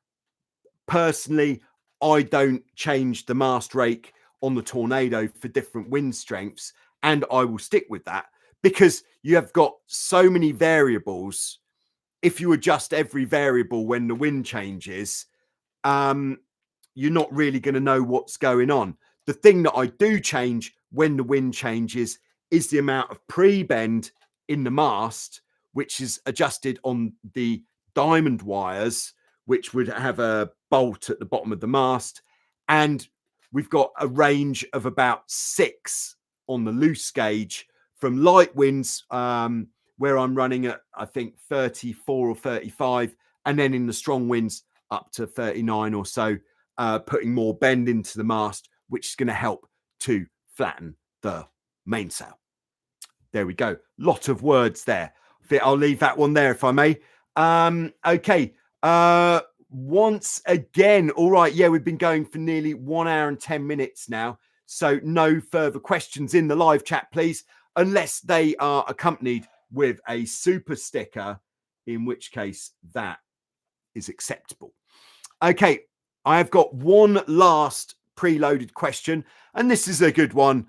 personally, I don't change the mast rake on the Tornado for different wind strengths. And I will stick with that because you have got so many variables. If you adjust every variable when the wind changes, you're not really going to know what's going on. The thing that I do change when the wind changes is the amount of pre-bend in the mast, which is adjusted on the diamond wires, which would have a bolt at the bottom of the mast. And we've got a range of about 6 on the loose gauge from light winds, where I'm running at, I think, 34 or 35. And then in the strong winds up to 39 or so, putting more bend into the mast, which is going to help to flatten the mainsail. There we go. Lot of words there. I'll leave that one there if I may. Okay. Once again, all right. Yeah, we've been going for nearly 1 hour and 10 minutes now. So no further questions in the live chat, please, unless they are accompanied with a super sticker, in which case that is acceptable. Okay. I have got one last preloaded question, and this is a good one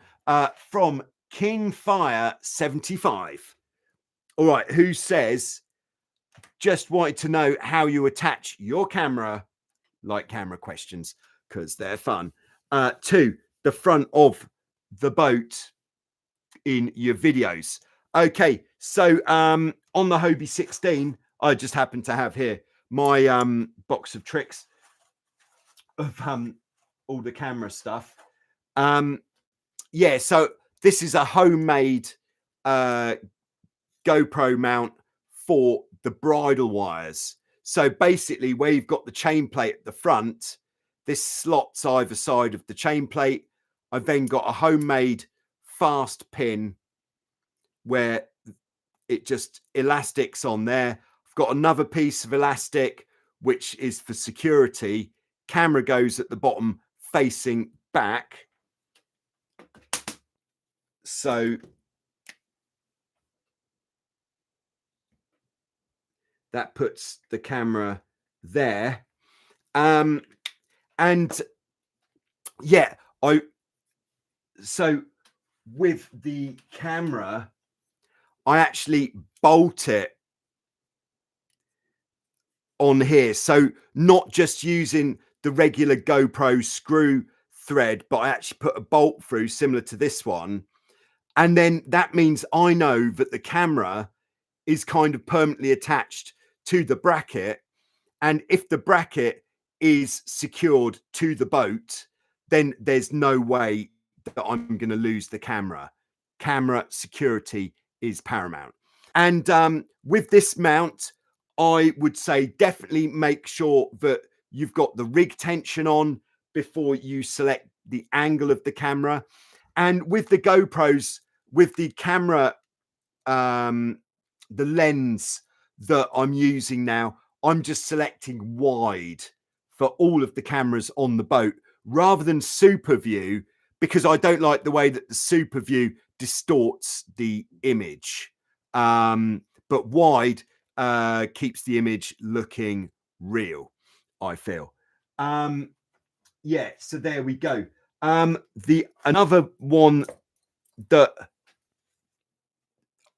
from Kingfire75. All right, who says, just wanted to know how you attach your camera, like camera questions, because they're fun, to the front of the boat in your videos. Okay, so on the Hobie 16, I just happen to have here my box of tricks of all the camera stuff. Yeah, so this is a homemade GoPro mount for the bridle wires. So basically, where you've got the chain plate at the front, this slots either side of the chain plate. I've then got a homemade fast pin where it just elastics on there. I've got another piece of elastic, which is for security. Camera goes at the bottom facing back. So that puts the camera there. And yeah, so with the camera, I actually bolt it on here. So not just using the regular GoPro screw thread, but I actually put a bolt through similar to this one. And then that means I know that the camera is kind of permanently attached to the bracket. And if the bracket is secured to the boat, then there's no way that I'm going to lose the camera. Camera security is paramount. And with this mount, I would say definitely make sure that you've got the rig tension on before you select the angle of the camera. And with the GoPros, with the camera, the lens that I'm using now, I'm just selecting wide for all of the cameras on the boat rather than super view, because I don't like the way that the super view distorts the image. But wide keeps the image looking real, I feel. Yeah, so there we go. Another one that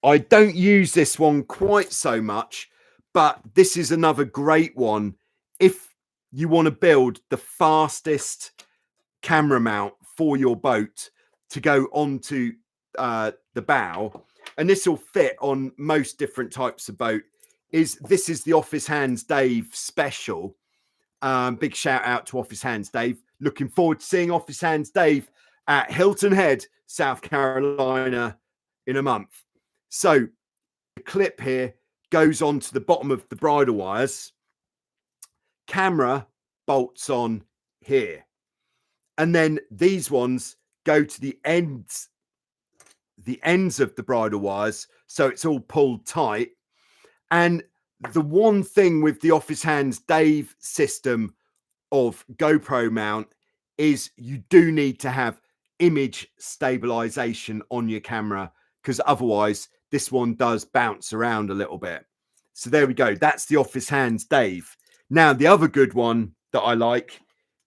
I don't use this one quite so much, but this is another great one if you want to build the fastest camera mount for your boat to go onto the bow, and this will fit on most different types of boat. This is the Office Hands Dave special. Big shout out to Office Hands Dave. Looking forward to seeing Office Hands Dave at Hilton Head, South Carolina in a month. So the clip here goes onto the bottom of the bridle wires. Camera bolts on here. And then these ones go to the ends of the bridle wires. So it's all pulled tight. And the one thing with the Office Hands Dave system of GoPro mount is you do need to have image stabilization on your camera, because otherwise this one does bounce around a little bit. So there we go. That's the Office Hands Dave. Now, the other good one that I like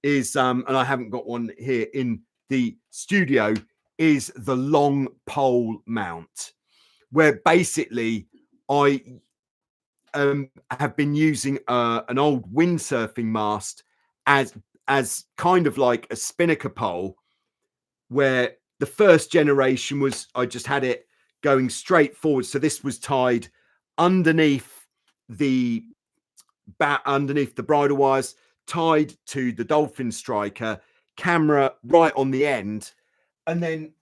is, and I haven't got one here in the studio, is the long pole mount, where basically I have been using an old windsurfing mast as kind of like a spinnaker pole, where the first generation was I just had it going straight forward. So this was tied underneath the bridle wires, tied to the dolphin striker, camera right on the end. And then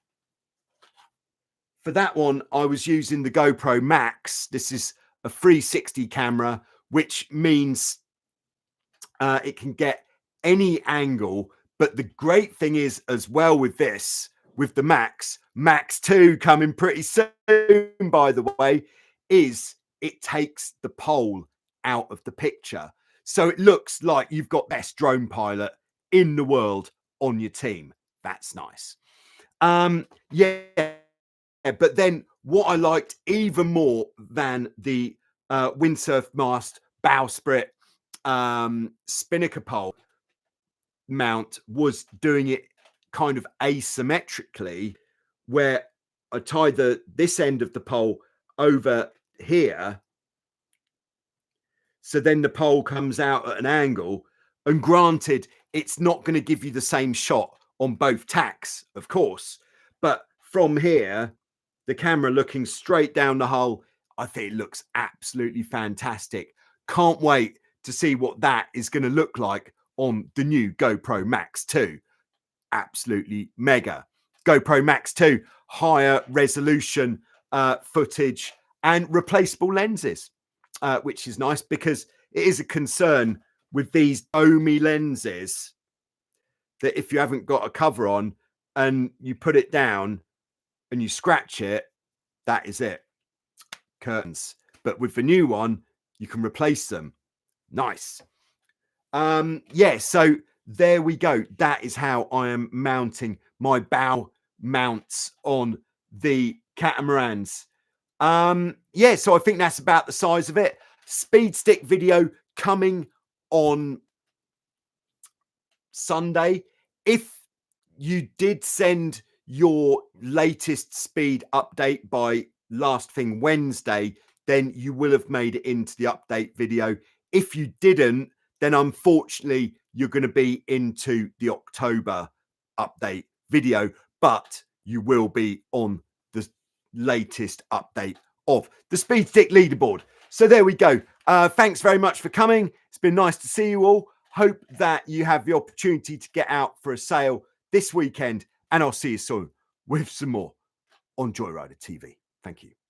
for that one, I was using the GoPro Max. This is a 360 camera, which means it can get any angle. But the great thing is, as well, with this, with the Max 2 coming pretty soon, by the way, is it takes the pole out of the picture. So it looks like you've got best drone pilot in the world on your team. That's nice. Yeah. But then what I liked even more than the windsurf mast bowsprit spinnaker pole mount was doing it kind of asymmetrically, where I tie this end of the pole over here, so then the pole comes out at an angle. And granted, it's not going to give you the same shot on both tacks, of course, but from here, the camera looking straight down the hull, I think it looks absolutely fantastic. Can't wait to see what that is going to look like on the new GoPro Max 2. Absolutely mega. GoPro Max 2, higher resolution footage and replaceable lenses, which is nice, because it is a concern with these Omi lenses that if you haven't got a cover on, and you put it down and you scratch it, that is it. Curtains. But with the new one, you can replace them. Nice. Yeah, so there we go. That is how I am mounting my bow mounts on the catamarans. Yeah, so I think that's about the size of it. Speed stick video coming on Sunday. If you did send your latest speed update by last thing Wednesday, then you will have made it into the update video. If you didn't, then unfortunately you're going to be into the October update video, but you will be on the latest update of the speed stick leaderboard. So there we go. Thanks very much for coming. It's been nice to see you all. Hope that you have the opportunity to get out for a sail this weekend, and I'll see you soon with some more on Joyrider TV. Thank you.